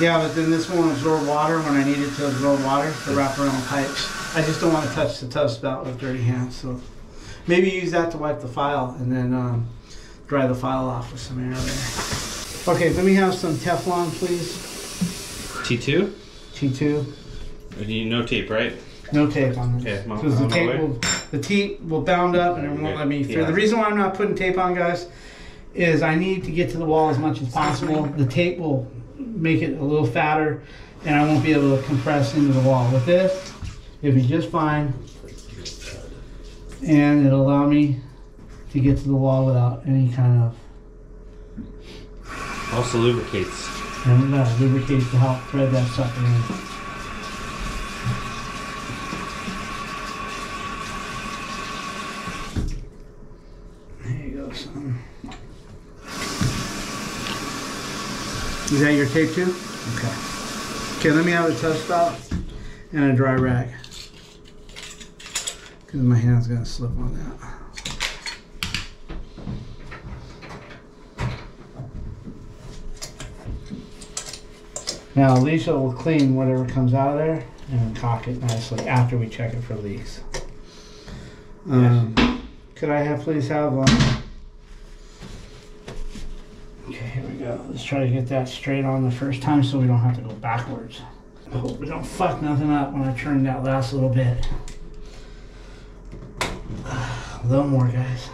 [SPEAKER 1] Yeah, but then this won't absorb water when I need it to absorb water to wrap around pipes. I just don't want to touch the tub spout with dirty hands. So maybe use that to wipe the file and then dry the file off with some air there. Okay, let me have some Teflon, please.
[SPEAKER 2] T2?
[SPEAKER 1] T2.
[SPEAKER 2] No tape, right?
[SPEAKER 1] No tape on this.
[SPEAKER 2] Okay,
[SPEAKER 1] Because the tape will bound up and it won't let me through.
[SPEAKER 2] Yeah.
[SPEAKER 1] The reason why I'm not putting tape on, guys, is I need to get to the wall as much as possible. The tape will make it a little fatter and I won't be able to compress into the wall. With this, it'll be just fine. And it'll allow me to get to the wall without any kind of...
[SPEAKER 2] Also lubricates.
[SPEAKER 1] And lubricates to help thread that sucker in. There you go, son. Is that your tape too? Okay. Okay, let me have a tub spout and a dry rag. Because my hand's gonna slip on that. Now Alicia will clean whatever comes out of there and caulk it nicely after we check it for leaks. Could I please have okay, here we go. Let's try to get that straight on the first time so we don't have to go backwards. I hope we don't fuck nothing up when I turn that last little bit. A little more, guys.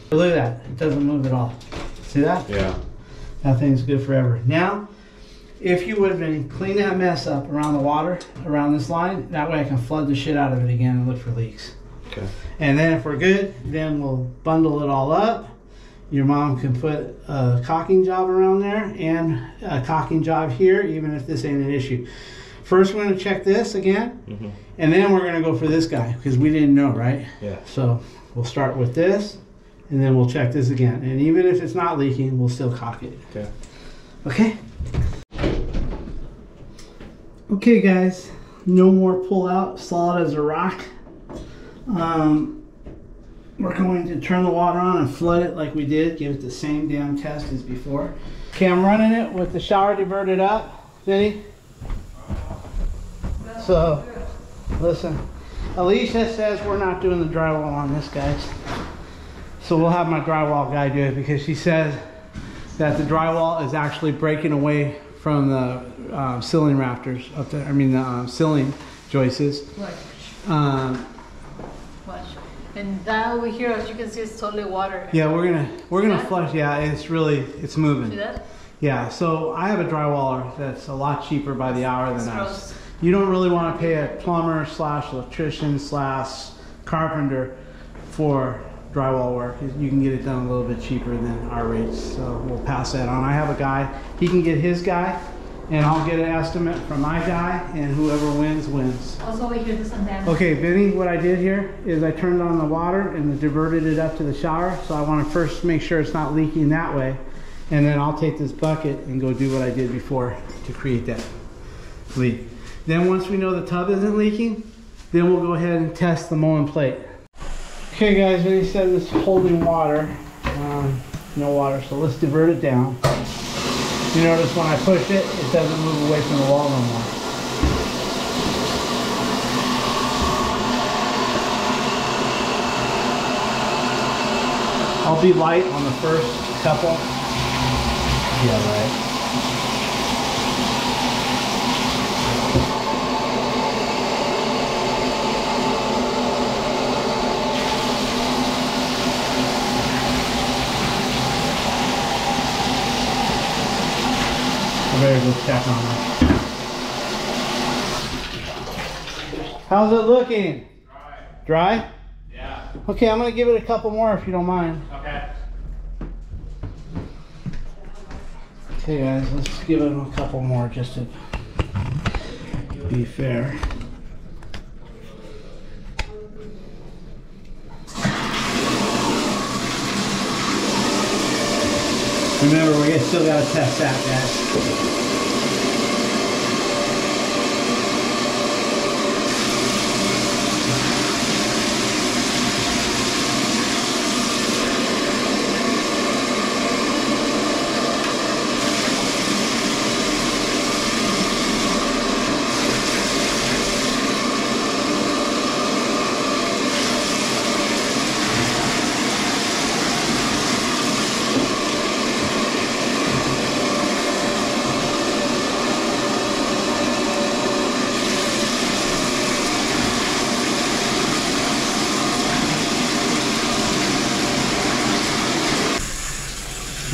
[SPEAKER 1] Look at that. It doesn't move at all. See that?
[SPEAKER 2] Yeah.
[SPEAKER 1] That thing's good forever. Now, if you would have been clean that mess up around the water, around this line, that way I can flood the shit out of it again and look for leaks.
[SPEAKER 2] Okay.
[SPEAKER 1] And then if we're good, then we'll bundle it all up. Your mom can put a caulking job around there and a caulking job here, even if this ain't an issue. First, we're going to check this again, and then we're going to go for this guy, because we didn't know, right?
[SPEAKER 2] Yeah.
[SPEAKER 1] So we'll start with this, and then we'll check this again. And even if it's not leaking, we'll still caulk it.
[SPEAKER 2] Okay.
[SPEAKER 1] Okay? Okay, guys. No more pull out, solid as a rock. We're going to turn the water on and flood it like we did. Give it the same damn test as before. Okay, I'm running it with the shower diverted up. Vinny? So, listen. Alicia says we're not doing the drywall on this, guys. So we'll have my drywall guy do it because she says that the drywall is actually breaking away from the ceiling rafters up there. I mean the ceiling joists.
[SPEAKER 3] Watch. Watch. And that over here, as you can see, is totally water.
[SPEAKER 1] Yeah, we're gonna flush. Yeah, it's moving.
[SPEAKER 3] See that?
[SPEAKER 1] Yeah, so I have a drywaller that's a lot cheaper by the hour than us.
[SPEAKER 3] Gross.
[SPEAKER 1] You don't really want to pay a plumber / electrician / carpenter for drywall work. You can get it done a little bit cheaper than our rates, so we'll pass that on. I have a guy, he can get his guy, and I'll get an estimate from my guy, and whoever wins, wins.
[SPEAKER 3] Also, we hear this on damage.
[SPEAKER 1] Okay, Vinny, what I did here is I turned on the water and diverted it up to the shower, so I want to first make sure it's not leaking that way, and then I'll take this bucket and go do what I did before to create that leak. Then once we know the tub isn't leaking, then we'll go ahead and test the Moen plate. Okay guys, Vinny said it's holding water, no water, so let's divert it down. You notice when I push it, it doesn't move away from the wall no more. I'll be light on the first couple. Yeah, right. I better go check on it. How's it looking?
[SPEAKER 2] Dry.
[SPEAKER 1] Dry?
[SPEAKER 2] Yeah.
[SPEAKER 1] Okay, I'm gonna give it a couple more if you don't mind.
[SPEAKER 2] Okay.
[SPEAKER 1] Okay guys, let's give it a couple more just to be fair. Remember, we still gotta test that, guys.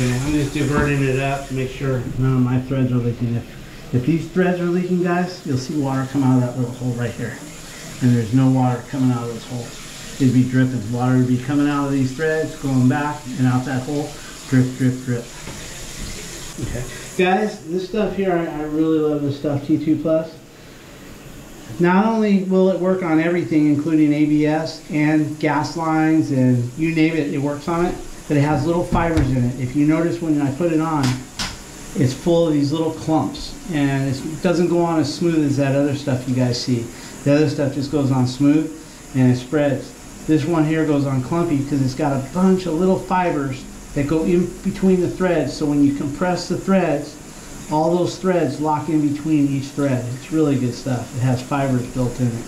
[SPEAKER 1] Okay, I'm just diverting it up to make sure none of my threads are leaking. If these threads are leaking, guys, you'll see water come out of that little hole right here. And there's no water coming out of this hole. It'd be dripping. Water would be coming out of these threads, going back and out that hole. Drip, drip, drip. Okay. Guys, this stuff here, I really love this stuff, T2 Plus. Not only will it work on everything, including ABS and gas lines and you name it, it works on it. But it has little fibers in it. If you notice when I put it on, it's full of these little clumps. And it doesn't go on as smooth as that other stuff you guys see. The other stuff just goes on smooth and it spreads. This one here goes on clumpy because it's got a bunch of little fibers that go in between the threads. So when you compress the threads, all those threads lock in between each thread. It's really good stuff. It has fibers built in it.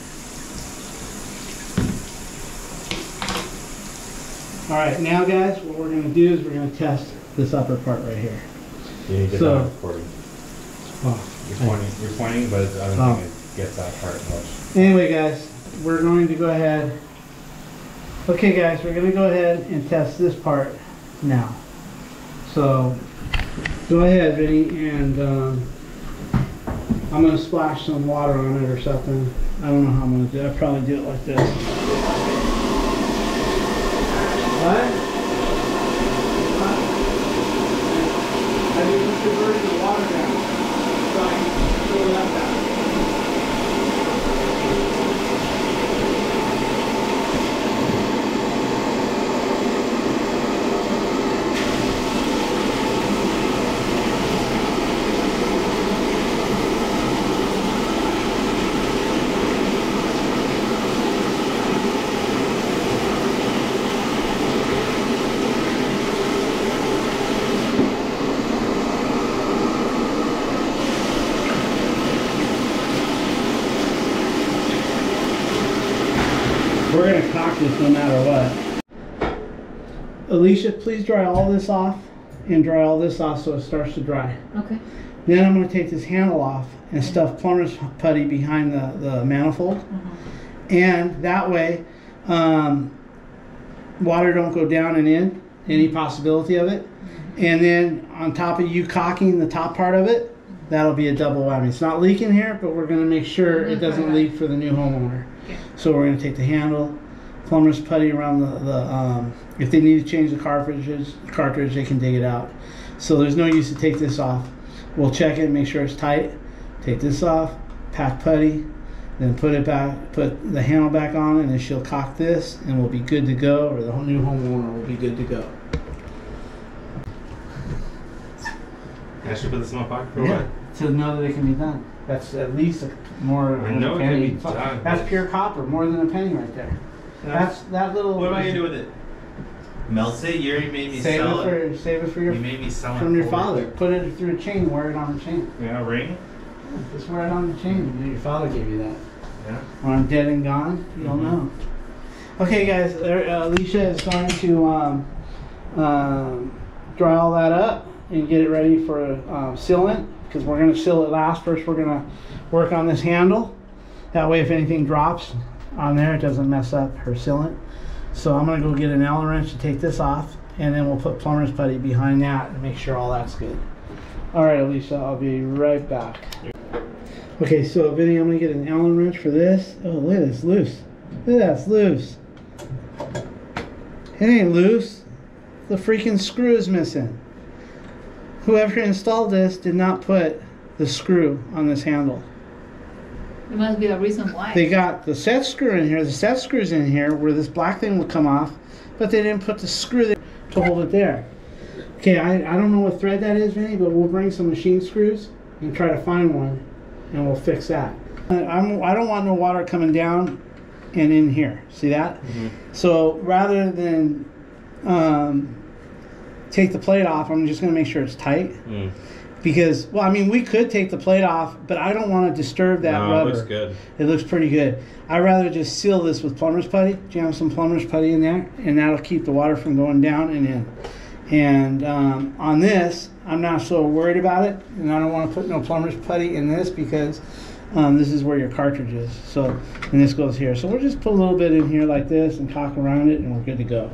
[SPEAKER 1] Alright, now guys, what we're going to do is we're going to test this upper part right here.
[SPEAKER 2] You need to get that recording.
[SPEAKER 1] Oh,
[SPEAKER 2] you're pointing, but I don't think it gets that part much.
[SPEAKER 1] Anyway guys, we're going to go ahead. Okay guys, we're going to go ahead and test this part now. So, go ahead Vinny, and I'm going to splash some water on it or something. I don't know how I'm going to do it. I'll probably do it like this. What? I just converted the water down so I can fill it up now. We're going to cock this no matter what. Alicia, please dry all this off and dry all this off so it starts to dry.
[SPEAKER 3] Okay.
[SPEAKER 1] Then I'm going to take this handle off and stuff plumber's putty behind the manifold. And that way water don't go down and in, any possibility of it. And then on top of you cocking the top part of it, that'll be a double whammy. It's not leaking here, but we're going to make sure it doesn't leak for the new homeowner. Okay. So we're going to take the handle, plumber's putty around the if they need to change the cartridge, they can dig it out. So there's no use to take this off. We'll check it, make sure it's tight. Take this off, pack putty, then put it back, put the handle back on, and then she'll cock this, and we'll be good to go, or the new homeowner will be good to go.
[SPEAKER 2] I should put this in my pocket for
[SPEAKER 1] Yeah,
[SPEAKER 2] what?
[SPEAKER 1] to know that it can be done. That's at least more
[SPEAKER 2] I
[SPEAKER 1] than
[SPEAKER 2] know
[SPEAKER 1] a
[SPEAKER 2] it can
[SPEAKER 1] penny.
[SPEAKER 2] be done.
[SPEAKER 1] That's pure copper, more than a penny right there. That's that little.
[SPEAKER 5] What am I gonna do with it? Melt it? You already made me sell it.
[SPEAKER 1] Save it for your.
[SPEAKER 5] You made me sell it
[SPEAKER 1] from your father. Put it through a chain. Wear it on a chain.
[SPEAKER 2] Yeah, ring.
[SPEAKER 1] Just wear it on the chain. Your father gave you that.
[SPEAKER 2] Yeah.
[SPEAKER 1] When I'm dead and gone, you'll know. Okay, guys. Alicia is going to dry all that up and get it ready for sealant, because we're going to seal it last. First, we're going to work on this handle. That way, if anything drops on there, it doesn't mess up her sealant. So I'm going to go get an Allen wrench to take this off, and then we'll put plumber's putty behind that and make sure all that's good. All right, Alicia, I'll be right back. Okay, so Vinny, I'm going to get an Allen wrench for this. Oh, look at this, loose. Look at that, it's loose. It ain't loose. The freaking screw is missing. Whoever installed this did not put the screw on this handle.
[SPEAKER 3] There must be a reason why.
[SPEAKER 1] They got the set screw in here. The set screw's in here where this black thing will come off, but they didn't put the screw there to hold it there. Okay, I don't know what thread that is, Vinny, but we'll bring some machine screws and try to find one, and we'll fix that. I don't want no water coming down and in here. See that? So rather than take the plate off, I'm just going to make sure it's tight. Because, well, I mean, we could take the plate off, but I don't want to disturb that rubber.
[SPEAKER 2] It looks good.
[SPEAKER 1] It looks pretty good. I'd rather just seal this with plumber's putty, jam some plumber's putty in there, and that'll keep the water from going down and in. And on this, I'm not so worried about it, and I don't want to put no plumber's putty in this because this is where your cartridge is. So, and this goes here. So we'll just put a little bit in here like this and cock around it, and we're good to go.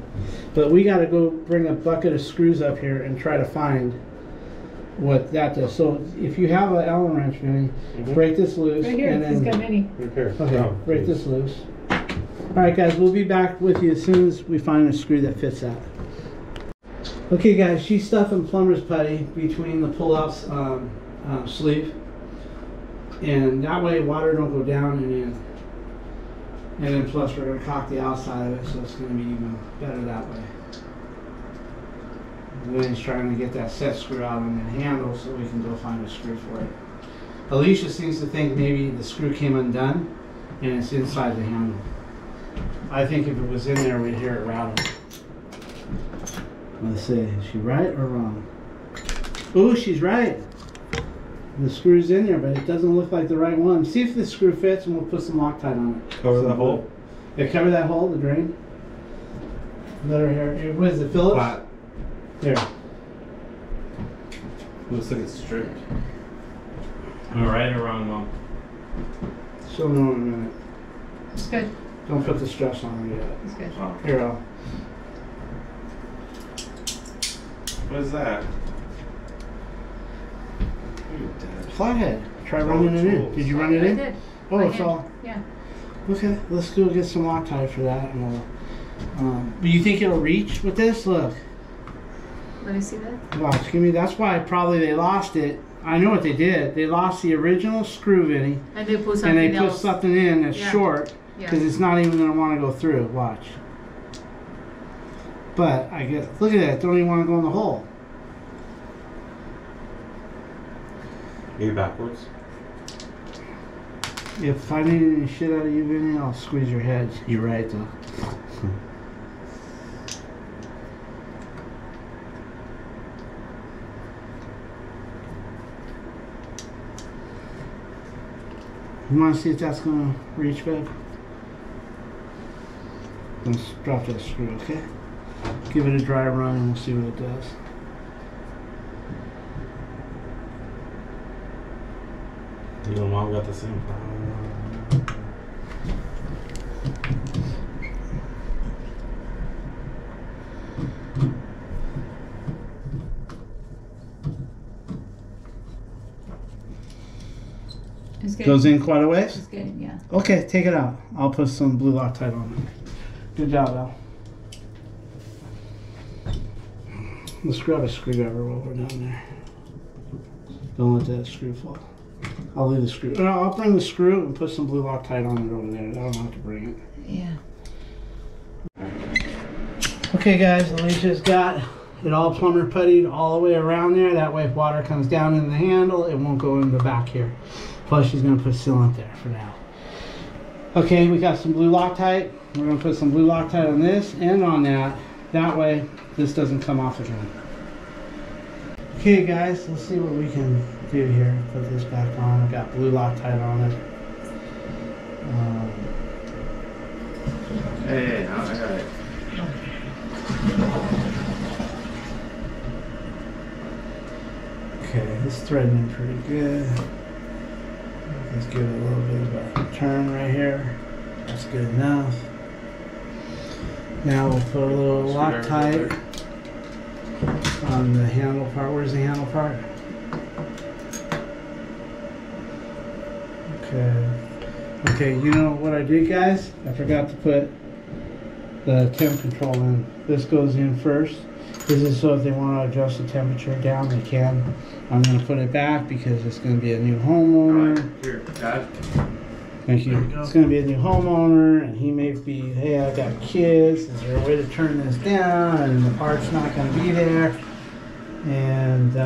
[SPEAKER 1] But we got to go bring a bucket of screws up here and try to find what that does. So if you have an Allen wrench, Vinny, break this loose.
[SPEAKER 3] Right here,
[SPEAKER 1] and
[SPEAKER 3] he's
[SPEAKER 1] then,
[SPEAKER 3] got many.
[SPEAKER 1] okay, break this loose. All right, guys, we'll be back with you as soon as we find a screw that fits that. Okay, guys, she's stuffing plumber's putty between the pull-outs sleeve, and that way water don't go down and in. And then plus we're going to caulk the outside of it, so it's going to be even better that way. And then he's trying to get that set screw out on the handle so we can go find a screw for it. Alicia seems to think maybe the screw came undone and it's inside the handle. I think if it was in there, we'd hear it rattle. Let's see, is she right or wrong? Oh, she's right. The screw's in there, but it doesn't look like the right one. See if the screw fits, and we'll put some Loctite on it.
[SPEAKER 2] Cover that hole?
[SPEAKER 1] Yeah, cover that hole, the drain. Let her hair. What is it, Phillips?
[SPEAKER 2] Flat.
[SPEAKER 1] There.
[SPEAKER 2] Looks like it's stripped. Am I right or wrong, Mom?
[SPEAKER 1] She'll know in a minute.
[SPEAKER 3] It's good.
[SPEAKER 1] Don't put the stress on her yet.
[SPEAKER 3] It's good.
[SPEAKER 2] Oh.
[SPEAKER 1] Here, Al.
[SPEAKER 2] What is that?
[SPEAKER 1] Flathead. Try running it in. Did you run it
[SPEAKER 3] I
[SPEAKER 1] in?
[SPEAKER 3] did.
[SPEAKER 1] Oh,
[SPEAKER 3] By
[SPEAKER 1] it's
[SPEAKER 3] hand.
[SPEAKER 1] all.
[SPEAKER 3] Yeah.
[SPEAKER 1] Okay, let's go get some Loctite for that. And we'll, do you think it'll reach with this? Look.
[SPEAKER 3] Let me see that.
[SPEAKER 1] Watch, give me. That's why probably they lost it. I know what they did. They lost the original screw, Vinny,
[SPEAKER 3] And they put
[SPEAKER 1] and
[SPEAKER 3] something
[SPEAKER 1] they put
[SPEAKER 3] else.
[SPEAKER 1] something in that's
[SPEAKER 3] Yeah.
[SPEAKER 1] short
[SPEAKER 3] Yeah.
[SPEAKER 1] because it's not even going to want to go through. Watch. But I guess look at that. Don't even want to go in the hole.
[SPEAKER 2] Are you backwards?
[SPEAKER 1] If I need any shit out of you, Vinny, I'll squeeze your head. You're right, though. You want to see if that's going to reach, babe? Let's drop that screw, okay? Give it a dry run and we'll see what it does.
[SPEAKER 2] You and Mom got the same problem.
[SPEAKER 3] It's good.
[SPEAKER 1] Goes in quite a ways?
[SPEAKER 3] It's good, yeah.
[SPEAKER 1] Okay, take it out. I'll put some blue Loctite on it. Good job, Al. Let's grab a screwdriver while we're down there. Don't let that screw fall. I'll leave the screw. No, I'll bring the screw and put some blue Loctite on it over there. I don't have to bring it.
[SPEAKER 3] Yeah.
[SPEAKER 1] Okay, guys, Alicia's got it all plumber puttied all the way around there. That way, if water comes down in the handle, it won't go in the back here. Plus, she's going to put sealant there for now. Okay, we got some blue Loctite. We're going to put some blue Loctite on this and on that. That way, this doesn't come off again. Okay, guys, let's see what we can do here. Put this back on. I got blue Loctite on it.
[SPEAKER 2] Hey, now I got it.
[SPEAKER 1] Okay, it's threading in pretty good. Let's give it a little bit of a turn right here. That's good enough. Now we'll put a little Loctite on the handle part. Where's the handle part? Okay. Okay, you know what I did, guys? I forgot to put the temp control in. This goes in first. This is so if they want to adjust the temperature down, they can. I'm going to put it back because it's going to be a new homeowner.
[SPEAKER 2] Here, Dad.
[SPEAKER 1] Thank you. It's going to be a new homeowner, and he may be, hey, I got kids. Is there a way to turn this down? And the part's not going to be there. And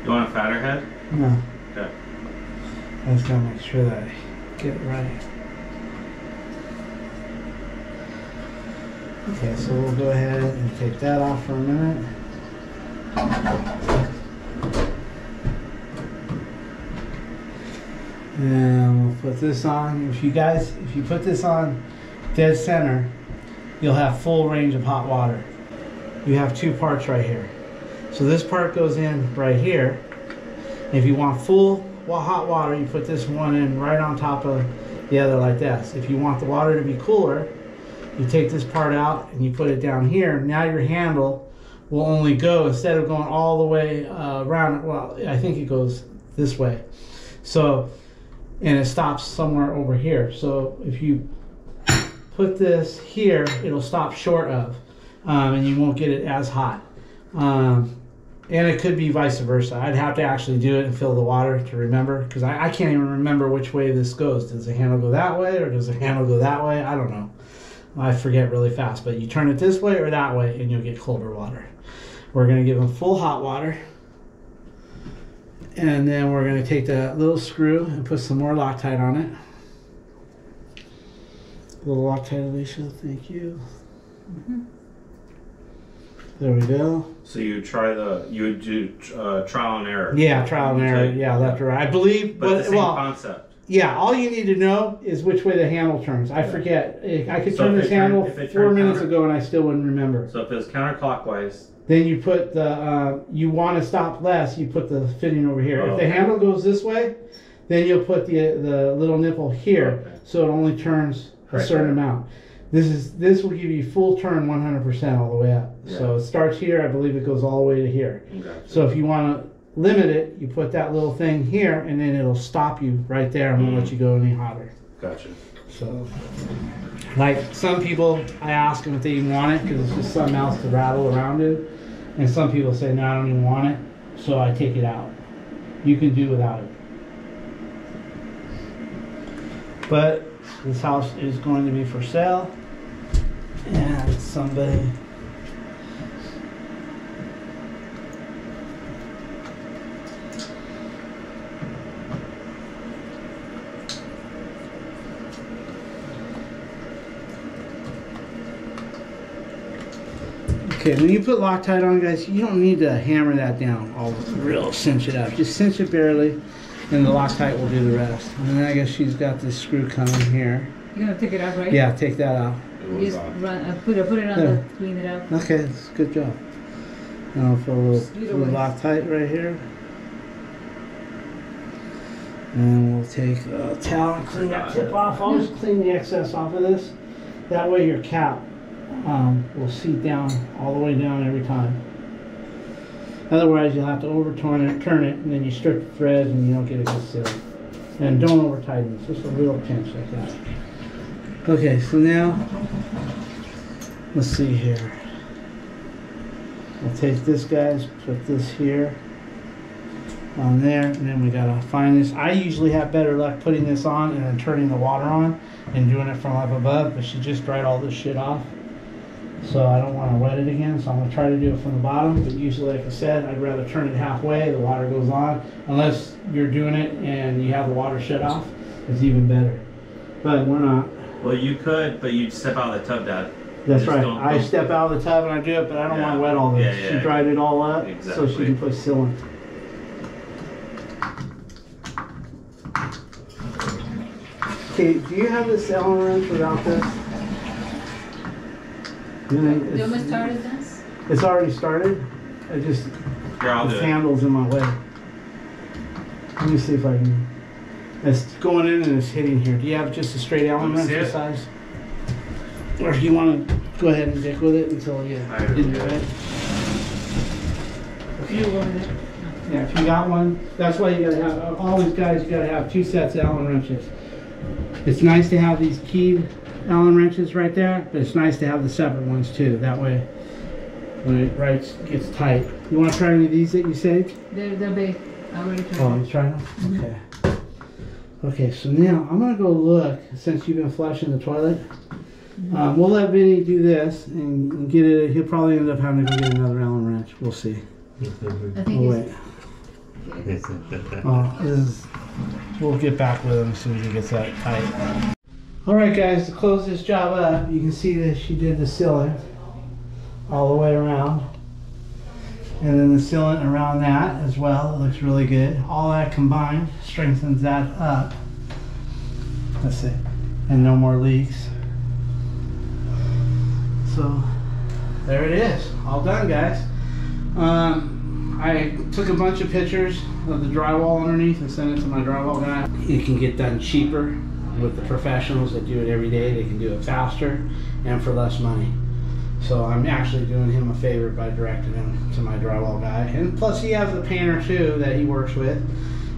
[SPEAKER 2] You want a fatter head?
[SPEAKER 1] no,
[SPEAKER 2] Okay.
[SPEAKER 1] I just got to make sure that I get it right. Okay, so we'll go ahead and take that off for a minute. And we'll put this on. If you put this on dead center, you'll have full range of hot water. You have two parts right here. So this part goes in right here. If you want full hot water, you put this one in right on top of the other like this. If you want the water to be cooler, you take this part out and you put it down here. Now your handle will only go, instead of going all the way around, well, I think it goes this way. So, and it stops somewhere over here. So if you put this here, it'll stop short of, and you won't get it as hot. And it could be vice versa. I'd have to actually do it and fill the water to remember, because I can't even remember which way this goes. Does the handle go that way or does the handle go that way? I don't know. I forget really fast, but you turn it this way or that way and you'll get colder water. We're going to give them full hot water. And then we're going to take the little screw and put some more Loctite on it. A little Loctite, Alicia, thank you. There we go.
[SPEAKER 5] So you would do trial and error.
[SPEAKER 1] Yeah, trial and error. Yeah, left or right. I believe,
[SPEAKER 5] but the same concept.
[SPEAKER 1] Yeah, all you need to know is which way the handle turns. I forget. I could turn this handle 4 minutes ago and I still wouldn't remember.
[SPEAKER 5] So if it was counterclockwise,
[SPEAKER 1] then you put the, you want to stop less, you put the fitting over here. If the handle goes this way, then you'll put the little nipple here, so it only turns a certain amount. This will give you full turn 100% all the way up. Yeah. So it starts here, I believe it goes all the way to here. Gotcha. So if you want to limit it, you put that little thing here, and then it'll stop you right there and won't let you go any hotter.
[SPEAKER 5] Gotcha.
[SPEAKER 1] So, like some people, I ask them if they even want it because it's just something else to rattle around in, and some people say no, I don't even want it, so I take it out. You can do without it. But this house is going to be for sale, and somebody okay, when you put Loctite on, guys, you don't need to hammer that down all real, cinch it up. Just cinch it barely, and the Loctite will do the rest. And then I guess she's got this screw coming here.
[SPEAKER 3] You're gonna take it out, right?
[SPEAKER 1] Yeah, take that out.
[SPEAKER 3] Just put it on to clean it up.
[SPEAKER 1] Okay, that's a good job. And I'll put a little Loctite right here. And we'll take a towel and clean that tip off. Always clean the excess off of this. That way your cap will seat down all the way down every time. Otherwise, you'll have to turn it, and then you strip the threads and you don't get a good seal. And don't over tighten it, just a little pinch like that. Okay, so now, let's see here. I'll take this, guys, put this here on there, and then we gotta find this. I usually have better luck putting this on and then turning the water on and doing it from up above, but she just dried all this shit off. So I don't want to wet it again, so I'm going to try to do it from the bottom, but usually, like I said, I'd rather turn it halfway, the water goes on, unless you're doing it and you have the water shut off, it's even better. But we're not.
[SPEAKER 5] Well, you could, but you'd step out of the tub, Dad.
[SPEAKER 1] That's right. I step out of the tub and I do it, but I don't want to wet all this. She dried it all up so she can put sealant. Okay, do you have this Allen wrench without this?
[SPEAKER 3] Do you want me started this?
[SPEAKER 1] It's already started. I just, this handle's in my way. Let me see if I can. It's going in and it's hitting here. Do you have just a straight Allen wrench this size? Or do you want to go ahead and dick with it until you do it? Yeah, if you got one, that's why you gotta have, all these guys, you gotta have 2 sets of Allen wrenches. It's nice to have these keyed Allen wrenches right there, but it's nice to have the separate ones too. That way, when it gets tight. You want to try any of these that you saved?
[SPEAKER 3] They're big. I already tried.
[SPEAKER 1] Oh, you tried them? Okay. Okay, so now I'm gonna go look. Since you've been flushing the toilet, we'll let Vinny do this and get it. He'll probably end up having to go get another Allen wrench. We'll see.
[SPEAKER 3] I think
[SPEAKER 1] wait. We'll get back with him as soon as he gets that tight. Alright guys, to close this job up, you can see that she did the sealant all the way around. And then the sealant around that as well. It looks really good. All that combined strengthens that up. Let's see. And no more leaks. So there it is, all done, guys. I took a bunch of pictures of the drywall underneath and sent it to my drywall guy. It can get done cheaper with the professionals that do it every day. They can do it faster and for less money. So I'm actually doing him a favor by directing him to my drywall guy. And plus he has a painter too that he works with.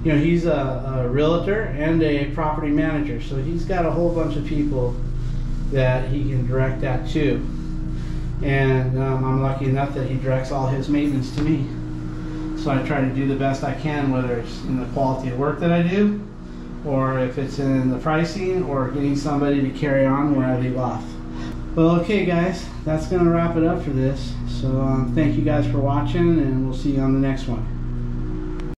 [SPEAKER 1] You know, he's a realtor and a property manager, so he's got a whole bunch of people that he can direct that to. And I'm lucky enough that he directs all his maintenance to me. So I try to do the best I can, whether it's in the quality of work that I do, or if it's in the pricing, or getting somebody to carry on where I leave off. Well, okay guys, that's going to wrap it up for this. So thank you guys for watching, and we'll see you on the next one.